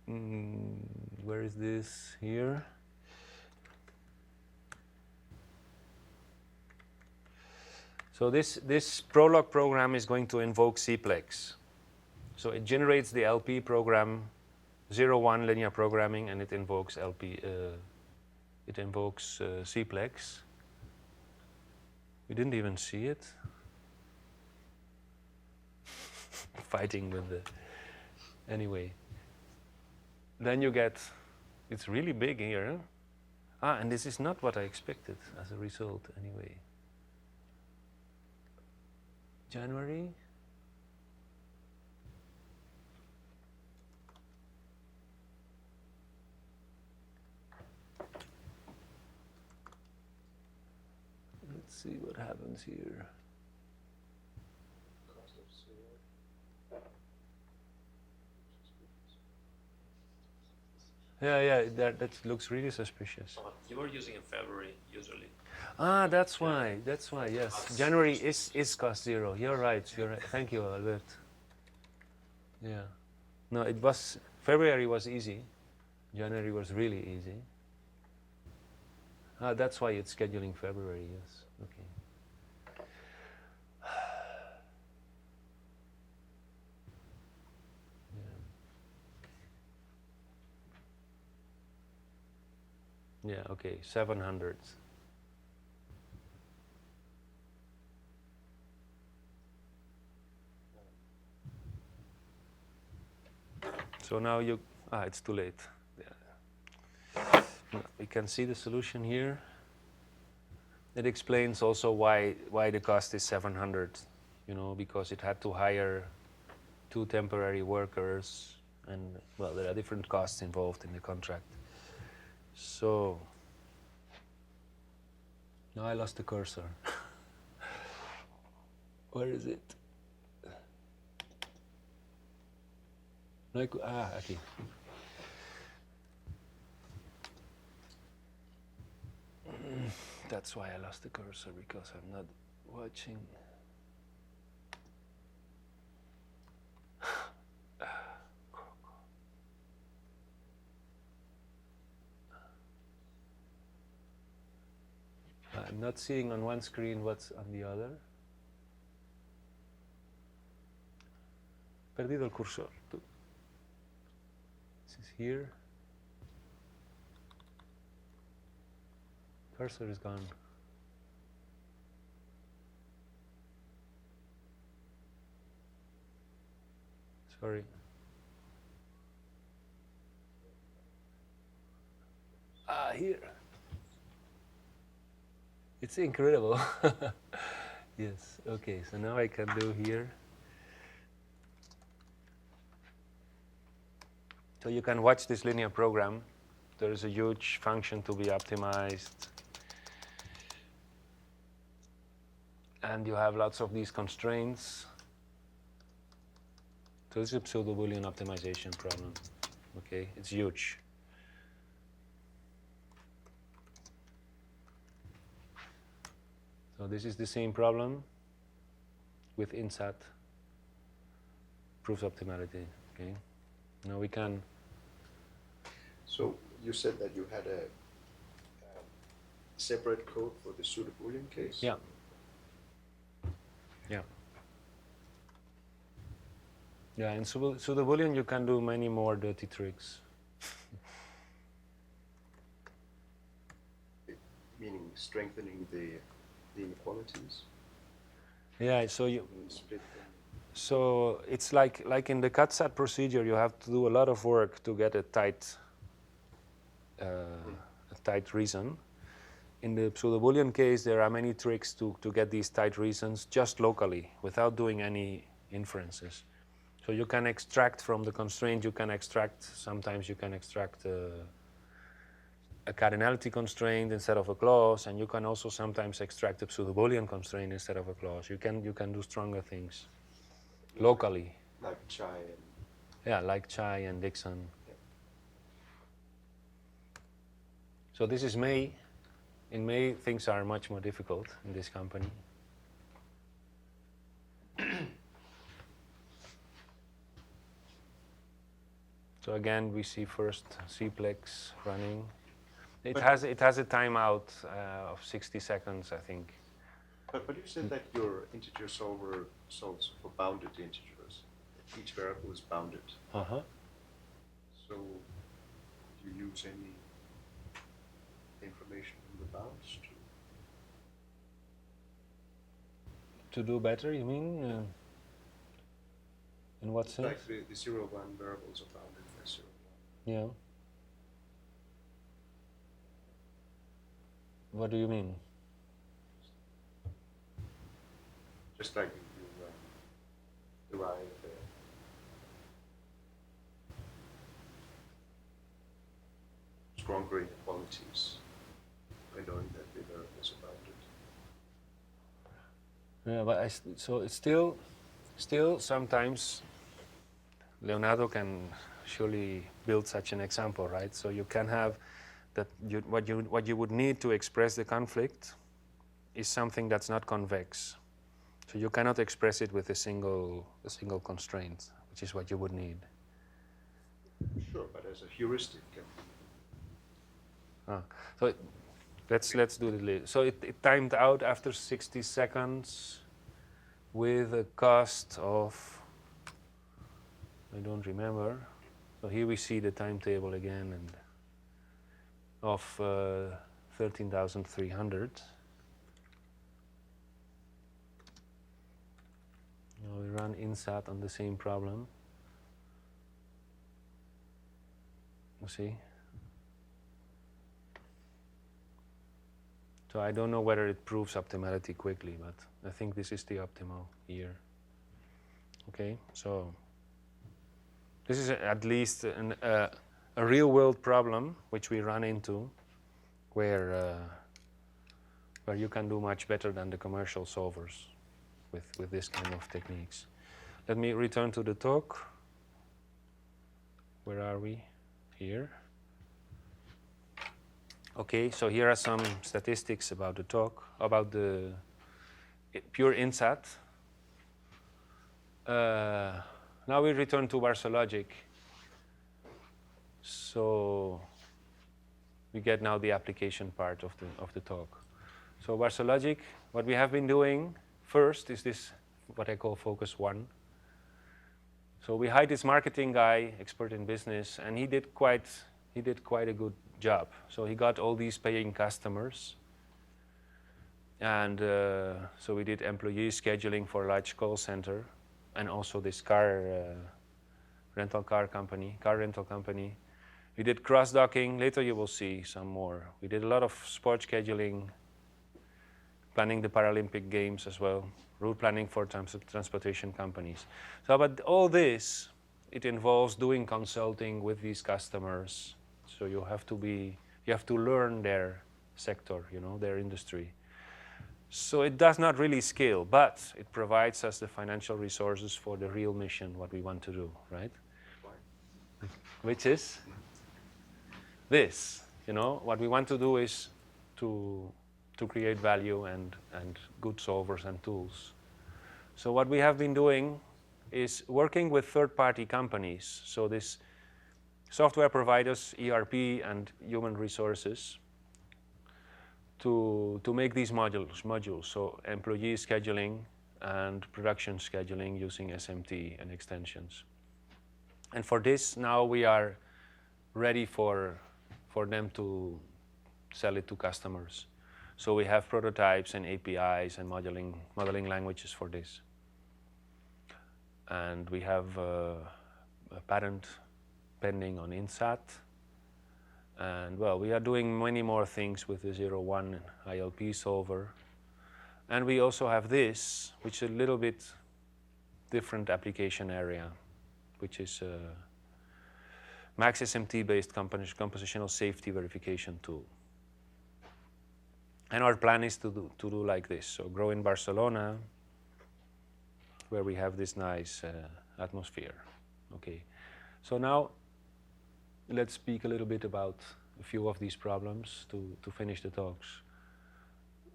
C: Where is this? Here. So this prologue program is going to invoke Cplex. So it generates the LP program, 0-1 linear programming, and it invokes Cplex. We didn't even see it. Fighting with the... Anyway. Then you get... It's really big here. Huh? And this is not what I expected as a result, anyway. January. Let's see what happens here.
D: Cost of zero.
C: Yeah, that looks really suspicious.
E: You were using in February usually.
C: Ah, that's why, yes. January is cost zero. You're right. Thank you, Albert. Yeah. No, it was, February was easy. January was really easy. Ah, that's why it's scheduling February, yes. Okay. Yeah, okay, 700. So now it's too late. Yeah. We can see the solution here. It explains also why the cost is 700, you know, because it had to hire 2 temporary workers, and well, there are different costs involved in the contract. So now I lost the cursor. Where is it? No, okay. That's why I lost the cursor, because I'm not watching. I'm not seeing on one screen what's on the other. Perdido el cursor. This is here. Cursor is gone. Sorry. Here. It's incredible. Yes, okay, so now I can do here. So you can watch this linear program. There is a huge function to be optimized. And you have lots of these constraints. So this is a pseudo-Boolean optimization problem. Okay, it's huge. So this is the same problem with IntSat proofs optimality. Okay, now we can.
D: So you said that you had a separate code for the pseudo-Boolean case?
C: Yeah. Yeah. Yeah, in pseudo-Boolean you can do many more dirty tricks.
D: Meaning strengthening the inequalities?
C: Yeah, so you
D: And split them.
C: so it's like in the cut-SAT procedure, you have to do a lot of work to get a tight reason. In the pseudo-Boolean case, there are many tricks to get these tight reasons just locally without doing any inferences. So you can extract from the constraint, sometimes you can extract a cardinality constraint instead of a clause, and you can also sometimes extract a pseudo-Boolean constraint instead of a clause. You can do stronger things locally.
D: Like Chai and...
C: Yeah, like Chai and Dixon.
D: Yeah.
C: So this is May. In May, things are much more difficult in this company. So again, we see first Cplex running. It has a timeout of 60 seconds, I think.
D: But you said that your integer solver solves for bounded integers. Each variable is bounded.
C: Uh-huh.
D: So do you use any information from the bounds
C: To do better, you mean? In what sense?
D: like the 0, 1 variables are bounded by 0, 1.
C: Yeah. What do you mean?
D: Just like you derive stronger inequalities by knowing that the variables are bounded.
C: Yeah, but so it's still sometimes Leonardo can surely build such an example, right? So you can have that what you would need to express the conflict is something that's not convex. So you cannot express it with a single constraint, which is what you would need.
D: Sure, but as a heuristic can
C: So let's do it. So it timed out after 60 seconds with a cost of, I don't remember. So here we see the timetable again and of 13,300. Now we run IntSat on the same problem. You see? So I don't know whether it proves optimality quickly, but I think this is the optimal here. Okay, so this is at least a real-world problem which we run into, where you can do much better than the commercial solvers with this kind of techniques. Let me return to the talk. Where are we? Here. Okay, so here are some statistics about the talk, about the pure IntSat. Now we return to VarsaLogic. So we get now the application part of the talk. So VarsaLogic, what we have been doing first is this, what I call focus 1. So we hired this marketing guy, expert in business, and he did quite a good job. So he got all these paying customers, and so we did employee scheduling for a large call center, and also this car rental company. We did cross-docking. Later you will see some more. We did a lot of sport scheduling, planning the Paralympic Games as well, route planning for transportation companies. So, but all this, it involves doing consulting with these customers. So you have to learn their sector, their industry. So it does not really scale, but it provides us the financial resources for the real mission, what we want to do, right? Which is this, what we want to do is to create value and good solvers and tools. So what we have been doing is working with third-party companies. So this software providers, ERP and human resources, to make these modules. So employee scheduling and production scheduling using SMT and extensions. And for this, now we are ready for them to sell it to customers. So we have prototypes and APIs and modeling languages for this. And we have a patent pending on IntSat. And well, we are doing many more things with the 0-1 ILP solver. And we also have this, which is a little bit different application area, which is a Max SMT-based compositional safety verification tool. And our plan is to do like this. So grow in Barcelona, where we have this nice atmosphere. Okay. So now let's speak a little bit about a few of these problems to finish the talks.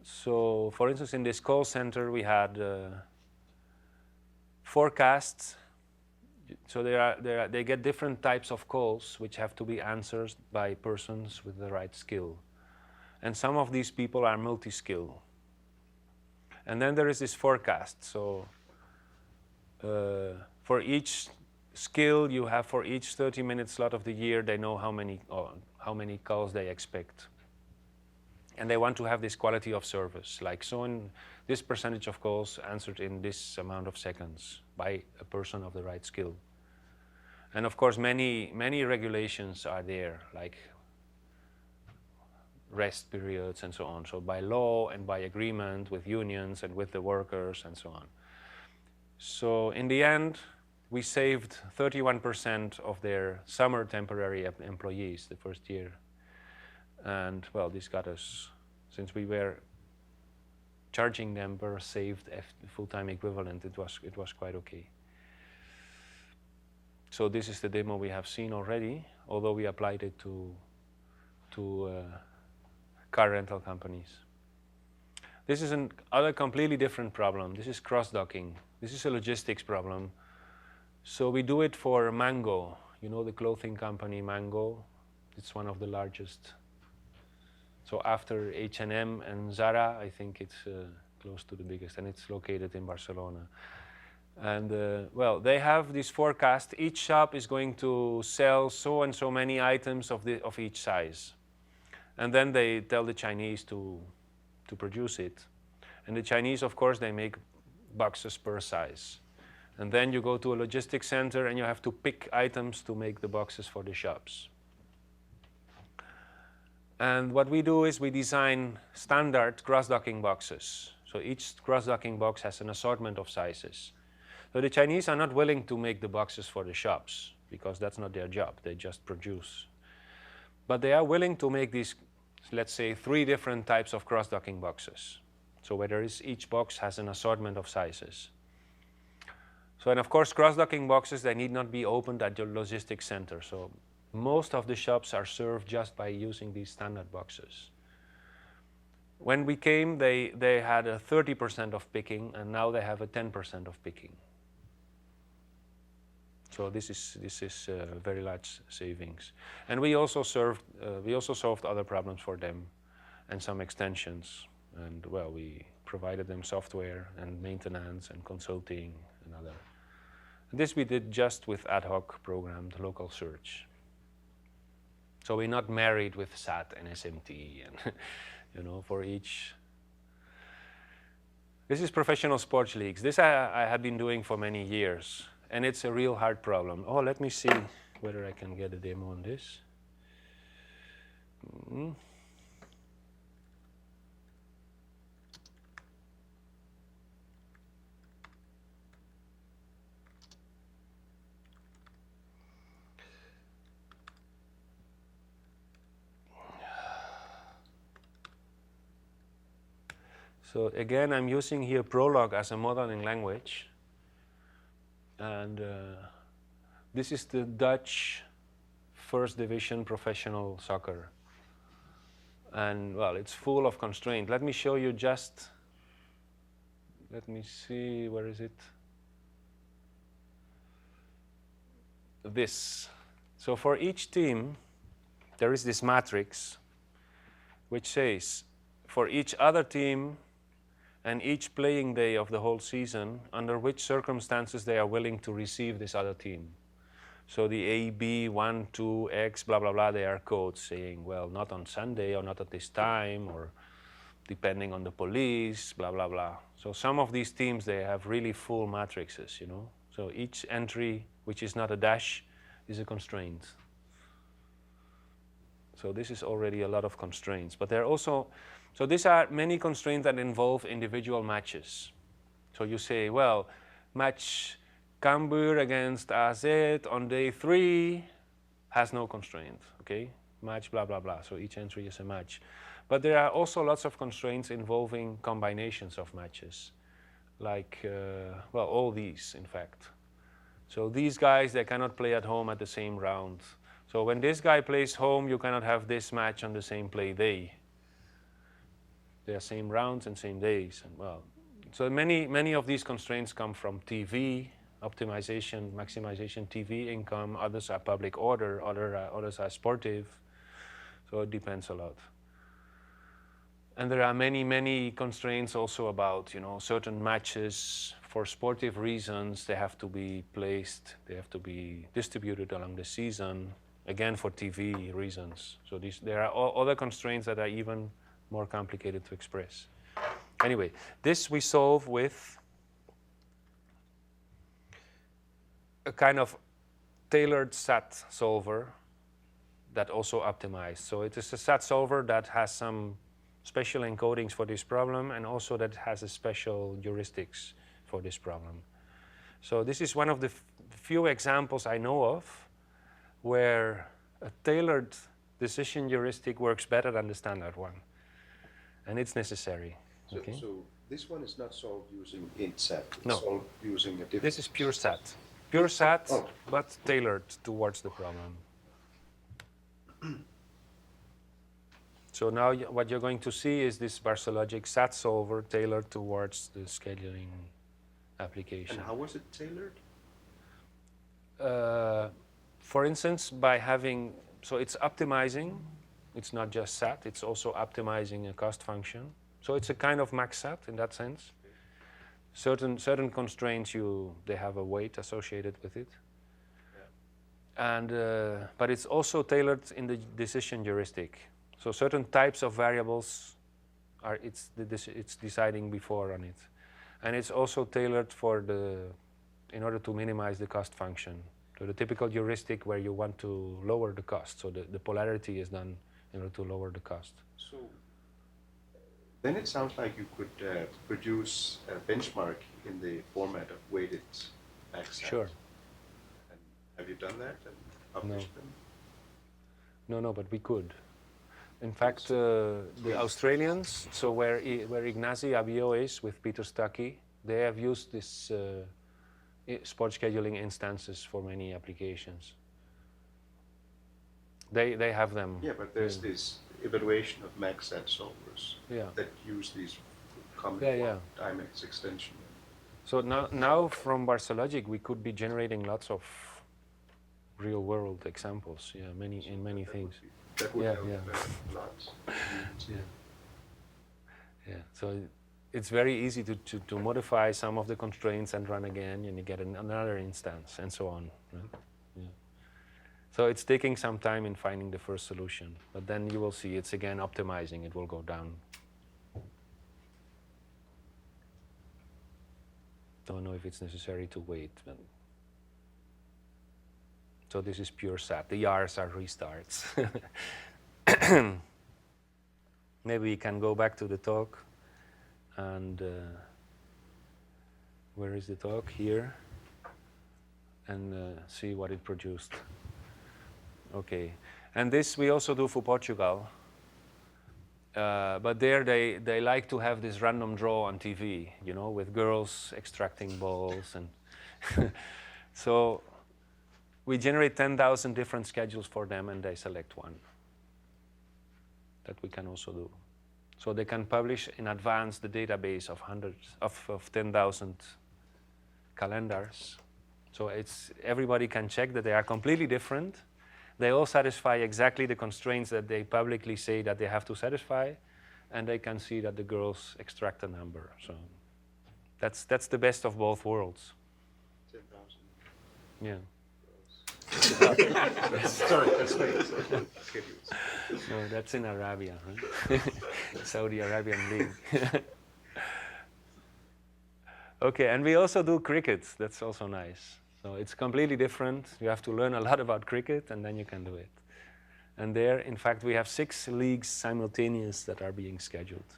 C: So for instance, in this call center, we had forecasts. So they get different types of calls which have to be answered by persons with the right skill. And some of these people are multi-skill. And then there is this forecast. So for each skill you have for each 30-minute slot of the year, they know how many calls they expect. And they want to have this quality of service, like so in this percentage of calls answered in this amount of seconds by a person of the right skill. And of course many regulations are there, like rest periods and so on. So by law and by agreement with unions and with the workers and so on. So in the end, we saved 31% of their summer temporary employees the first year. And well, this got us, since we were charging them per saved full-time equivalent, it was quite okay. So this is the demo we have seen already, although we applied it to car rental companies. This is another completely different problem. This is cross-docking. This is a logistics problem. So we do it for Mango. You know the clothing company Mango? It's one of the largest. So after H&M and Zara, I think it's close to the biggest, and it's located in Barcelona. And well, they have this forecast. Each shop is going to sell so and so many items of each size. And then they tell the Chinese to produce it. And the Chinese, of course, they make boxes per size. And then you go to a logistics center and you have to pick items to make the boxes for the shops. And what we do is we design standard cross-docking boxes. So each cross-docking box has an assortment of sizes. So the Chinese are not willing to make the boxes for the shops because that's not their job. They just produce. But they are willing to make these, let's say, 3 different types of cross-docking boxes. So where each box has an assortment of sizes. So, and of course, cross-docking boxes, they need not be opened at your logistics center. So most of the shops are served just by using these standard boxes. When we came, they had a 30% of picking, and now they have a 10% of picking. So this is very large savings. And we also solved other problems for them, and some extensions. And well, we provided them software and maintenance and consulting and other. This we did just with ad hoc programmed local search. So we're not married with SAT and SMT and you know, for each. This is professional sports leagues. This I have been doing for many years, and it's a real hard problem. Oh, let me see whether I can get a demo on this. So again, I'm using here Prolog as a modeling language. And this is the Dutch first division professional soccer. And well, it's full of constraint. Let me show you just, let me see, where is it? This. So for each team, there is this matrix which says for each other team and each playing day of the whole season, under which circumstances they are willing to receive this other team. So the A, B, 1, 2, X, blah, blah, blah, they are codes saying, well, not on Sunday or not at this time, or depending on the police, blah, blah, blah. So some of these teams, they have really full matrices, you know. So each entry, which is not a dash, is a constraint. So this is already a lot of constraints. But there are also, so these are many constraints that involve individual matches. So you say, well, match Cambuur against AZ on day 3 has no constraint, okay? Match, blah, blah, blah. So each entry is a match. But there are also lots of constraints involving combinations of matches, like, well, all these, in fact. So these guys, they cannot play at home at the same round. So when this guy plays home, you cannot have this match on the same play day. They are same rounds and same days. And well, so many of these constraints come from TV, optimization, maximization, TV income. Others are public order, others are sportive. So it depends a lot. And there are many constraints also about, you know, certain matches for sportive reasons. They have to be placed, they have to be distributed along the season, again for TV reasons. So there are other constraints that are even more complicated to express. Anyway, this we solve with a kind of tailored SAT solver that also optimized. So it is a SAT solver that has some special encodings for this problem, and also that has a special heuristics for this problem. So this is one of the few examples I know of where a tailored decision heuristic works better than the standard one. And it's necessary.
D: So,
C: Okay?
D: so this one is not solved using IntSat. It's
C: No.
D: solved using a different.
C: This is pure SAT. Pure SAT,
D: Oh.
C: but tailored towards the problem. So now what you're going to see is this Barcelogic SAT solver tailored towards the scheduling application.
D: And how was it tailored?
C: For instance, by having, so it's optimizing, it's not just SAT, it's also optimizing a cost function. So it's a kind of max SAT in that sense. Certain constraints, they have a weight associated with it. Yeah. And, but it's also tailored in the decision heuristic. So certain types of variables it's deciding before on it. And it's also tailored in order to minimize the cost function. So the typical heuristic where you want to lower the cost. So the polarity is done in order to lower the cost.
D: So then it sounds like you could produce a benchmark in the format of weighted max SAT.
C: Sure.
D: And have you done that and published them?
C: No, but we could. In fact, the Australians, so where Ignacy Abio is with Peter Stuckey, they have used this sport scheduling instances for many applications. They have them.
D: Yeah, but there's this evaluation of max SAT solvers that use these common Timex extension.
C: So now from Barcelogic we could be generating lots of real-world examples. Yeah, many things.
D: That would help a lot.
C: Yeah. So it's very easy to modify some of the constraints and run again, and you get another instance, and so on. Right? Yeah. So it's taking some time in finding the first solution, but then you will see it's again optimizing. It will go down. Don't know if it's necessary to wait. But so this is pure SAT. The R's are restarts. Maybe we can go back to the talk. And where is the talk? Here. And see what it produced. Okay. And this we also do for Portugal. But there they like to have this random draw on TV, you know, with girls extracting balls. And so we generate 10,000 different schedules for them, and they select one. That we can also do. So they can publish in advance the database of hundreds of 10,000 calendars. So everybody can check that they are completely different. They all satisfy exactly the constraints that they publicly say that they have to satisfy, and they can see that the girls extract a number. So that's the best of both worlds.
D: 10,000.
C: Yeah.
D: Sorry, that's space.
C: No, that's in Arabia, right? Saudi Arabian League. Okay, and we also do cricket. That's also nice. So it's completely different. You have to learn a lot about cricket, and then you can do it. And there, in fact, we have 6 leagues simultaneous that are being scheduled.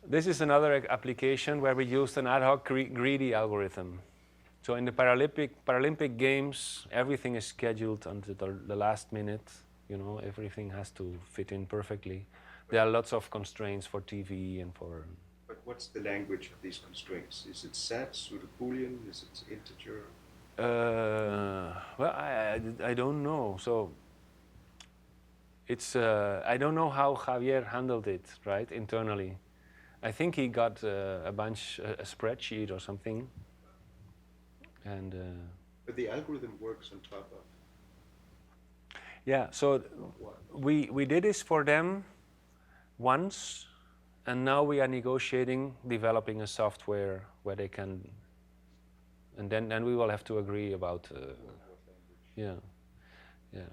C: This is another application where we used an ad hoc greedy algorithm. So in the Paralympic Games, everything is scheduled until the last minute. You know, everything has to fit in perfectly. There are lots of constraints for TV and for...
D: But what's the language of these constraints? Is it SAT, pseudo-Boolean? Is it integer?
C: Well, I don't know. So it's I don't know how Javier handled it, right, internally. I think he got a spreadsheet or something. And
D: But the algorithm works on top of...
C: yeah, so
D: what?
C: we did this for them once, and now we are negotiating developing a software where they can, and then we will have to agree about yeah.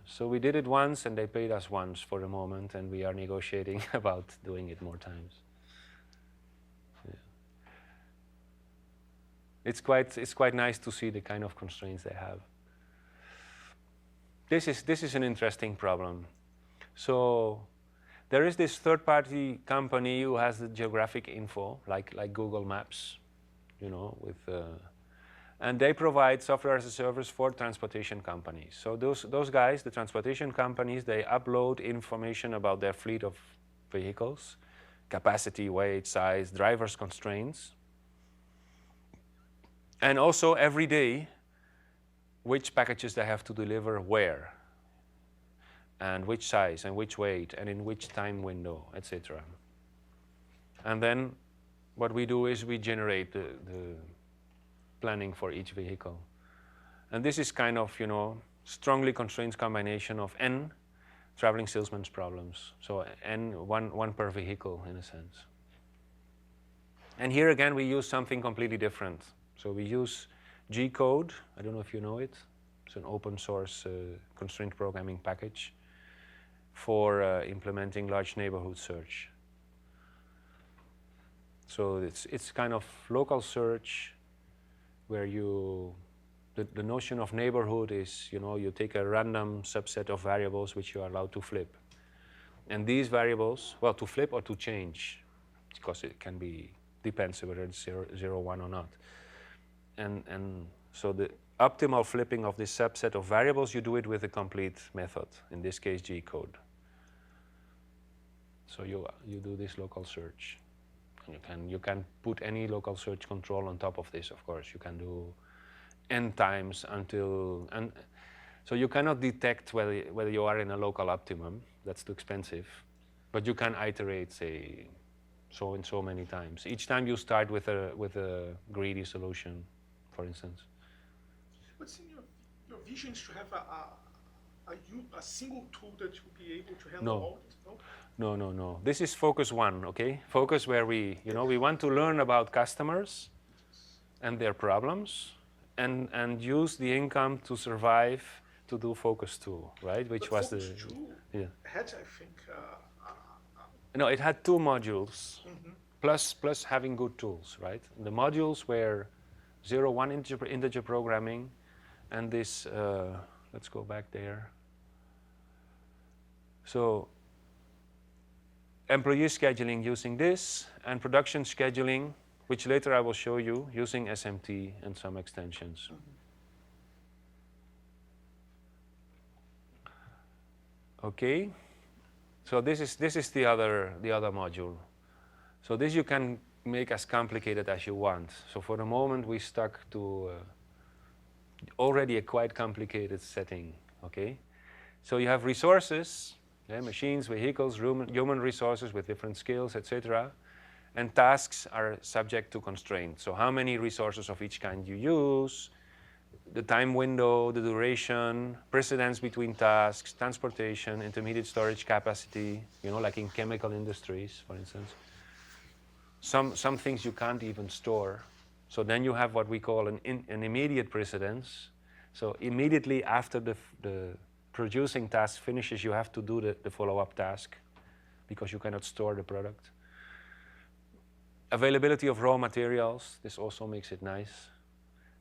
C: So we did it once, and they paid us once for the moment, and we are negotiating about doing it more times. Yeah. It's quite nice to see the kind of constraints they have. This is an interesting problem. So there is this third-party company who has the geographic info, like Google Maps, you know, and they provide software as a service for transportation companies. So those guys, the transportation companies, they upload information about their fleet of vehicles, capacity, weight, size, driver's constraints, and also every day which packages they have to deliver where, and which size, and which weight, and in which time window, etc. And then what we do is we generate the planning for each vehicle. And this is kind of, you know, strongly constrained combination of n traveling salesman's problems. So n, one per vehicle in a sense. And here again we use something completely different. So we use G-code, I don't know if you know it. It's an open source constraint programming package for implementing large neighborhood search. So it's kind of local search where the notion of neighborhood is, you know, you take a random subset of variables which you are allowed to flip. And these variables, well, to flip or to change, because it can be, depends whether it's 0, 1 or not. And so the optimal flipping of this subset of variables, you do it with a complete method, in this case G-code. So you do this local search. And you can put any local search control on top of this, of course. You can do n times until, and so you cannot detect whether you are in a local optimum. That's too expensive. But you can iterate, say, so and so many times. Each time you start with a greedy solution, for instance.
B: What's in your vision is to have a single tool that will be able to handle all this? No?
C: No. This is focus 1, okay? Focus where we want to learn about customers and their problems and use the income to survive to do focus 2, right? Which was
B: focus
C: the...
B: 2
C: yeah.
B: had, I think...
C: No, it had 2 modules, plus having good tools, right? The modules were 0, 1 integer programming, and this, let's go back there. So, employee scheduling using this, and production scheduling, which later I will show you, using SMT and some extensions. Okay, so this is the other module. So this you can make as complicated as you want. So for the moment we stuck to already a quite complicated setting. Okay, so you have resources. Yeah, machines, vehicles, human resources with different skills, etc. And tasks are subject to constraints. So how many resources of each kind you use, the time window, the duration, precedence between tasks, transportation, intermediate storage capacity, you know, like in chemical industries, for instance. Some things you can't even store. So then you have what we call an immediate precedence. So immediately after the producing task finishes, you have to do the follow-up task because you cannot store the product. Availability of raw materials, this also makes it nice.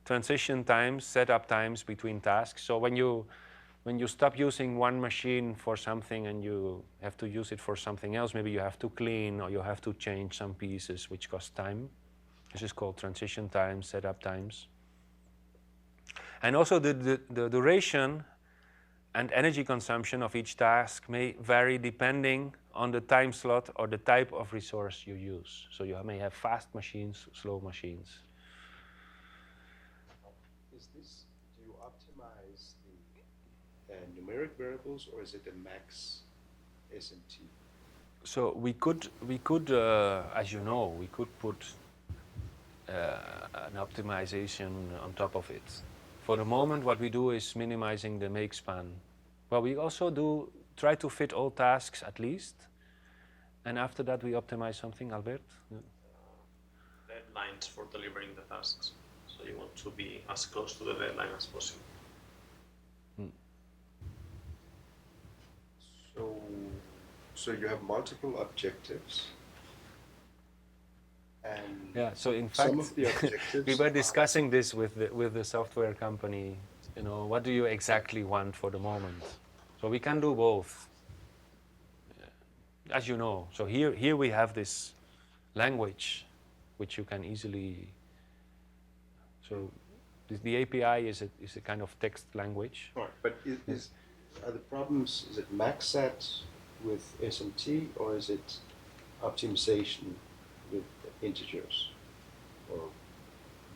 C: Transition times, setup times between tasks. So when you stop using one machine for something and you have to use it for something else, maybe you have to clean or you have to change some pieces which cost time. This is called transition times, setup times. And also the duration and energy consumption of each task may vary depending on the time slot or the type of resource you use. So you may have fast machines, slow machines.
D: Do you optimize the numeric variables, or is it a max SMT?
C: So we could, as you know, we could put an optimization on top of it. For the moment, what we do is minimizing the make span. Well, we also do try to fit all tasks at least, and after that we optimize something, Albert? Yeah.
E: Deadlines for delivering the tasks. So you want to be as close to the deadline as possible.
D: So you have multiple objectives, and
C: Yeah, so in fact,
D: some of the objectives
C: we were discussing this with the software company. You know, what do you exactly want for the moment? So we can do both, as you know. So here we have this language, which you can easily. So the API is a kind of text language.
D: Right, but are the problems? Is it MaxSat with SMT, or is it optimization with integers or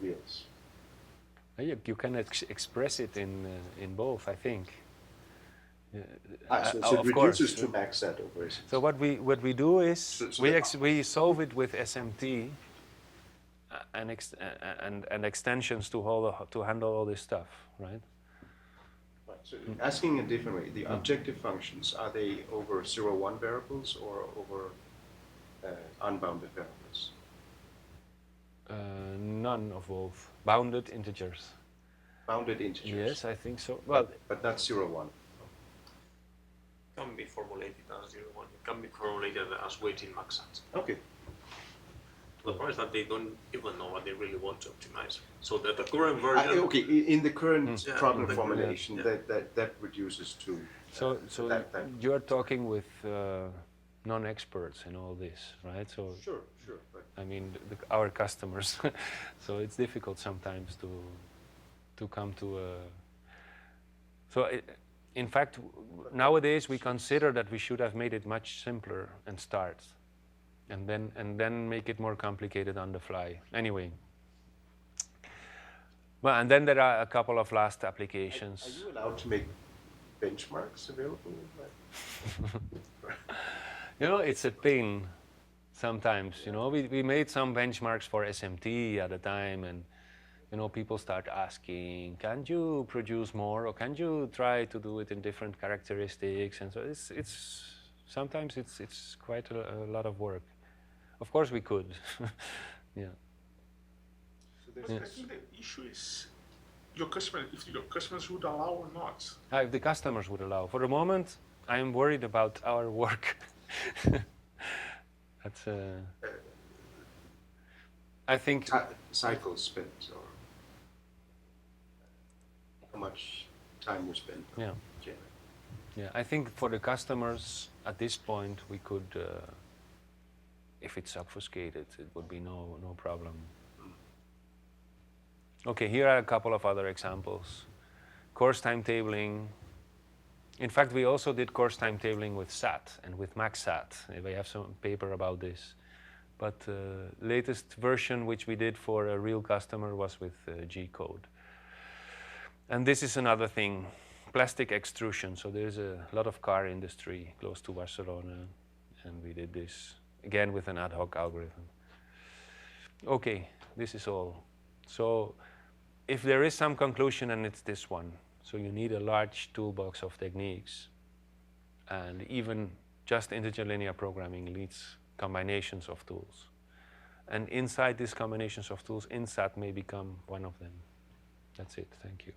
D: reals?
C: You can express it in both, I think.
D: So it
C: of
D: reduces
C: course.
D: to MaxSat over SMT.
C: So what we do is
D: So
C: we solve it with SMT and extensions to handle all this stuff, right?
D: Right, so asking a different way, the objective functions, are they over 0-1 variables or over unbounded variables?
C: None of both. Bounded integers.
D: Bounded integers?
C: Yes, I think so. Well,
D: but not 0-1.
E: Can be formulated as 0-1. It can be formulated as weighting MaxSat.
D: Okay.
E: The problem is that they don't even know what they really want to optimize. So that the current version.
D: Okay, in the current problem
E: Yeah.
D: formulation,
E: Yeah.
D: that reduces to.
C: so
D: that.
C: you're talking with non-experts in all this, right? So
D: Sure. But
C: I mean, our customers. So it's difficult sometimes to come to a. So in fact, nowadays we consider that we should have made it much simpler and start, and then make it more complicated on the fly. Anyway. Well, and then there are a couple of last applications.
D: Are you allowed to make benchmarks available?
C: You know, it's a pain sometimes. You know, we made some benchmarks for SMT at the time, and you know, people start asking, "Can't you produce more, or can you try to do it in different characteristics?" And so it's sometimes it's quite a lot of work. Of course, we could. Yeah.
B: I think the issue is if your customers would allow or not.
C: If the customers would allow. For the moment, I am worried about our work. That's. I think.
D: Cycles spent, or how much time we spend.
C: Yeah. Yeah, I think for the customers at this point we could, if it's obfuscated, it would be no problem. Okay, here are a couple of other examples. Course timetabling. In fact, we also did course timetabling with SAT and with MaxSat. We have some paper about this. But latest version which we did for a real customer was with G-code. And this is another thing, plastic extrusion. So there's a lot of car industry close to Barcelona, and we did this again with an ad hoc algorithm. Okay, this is all. So if there is some conclusion, and it's this one. So you need a large toolbox of techniques, and even just integer linear programming needs combinations of tools. And inside these combinations of tools, IntSat may become one of them. That's it. Thank you.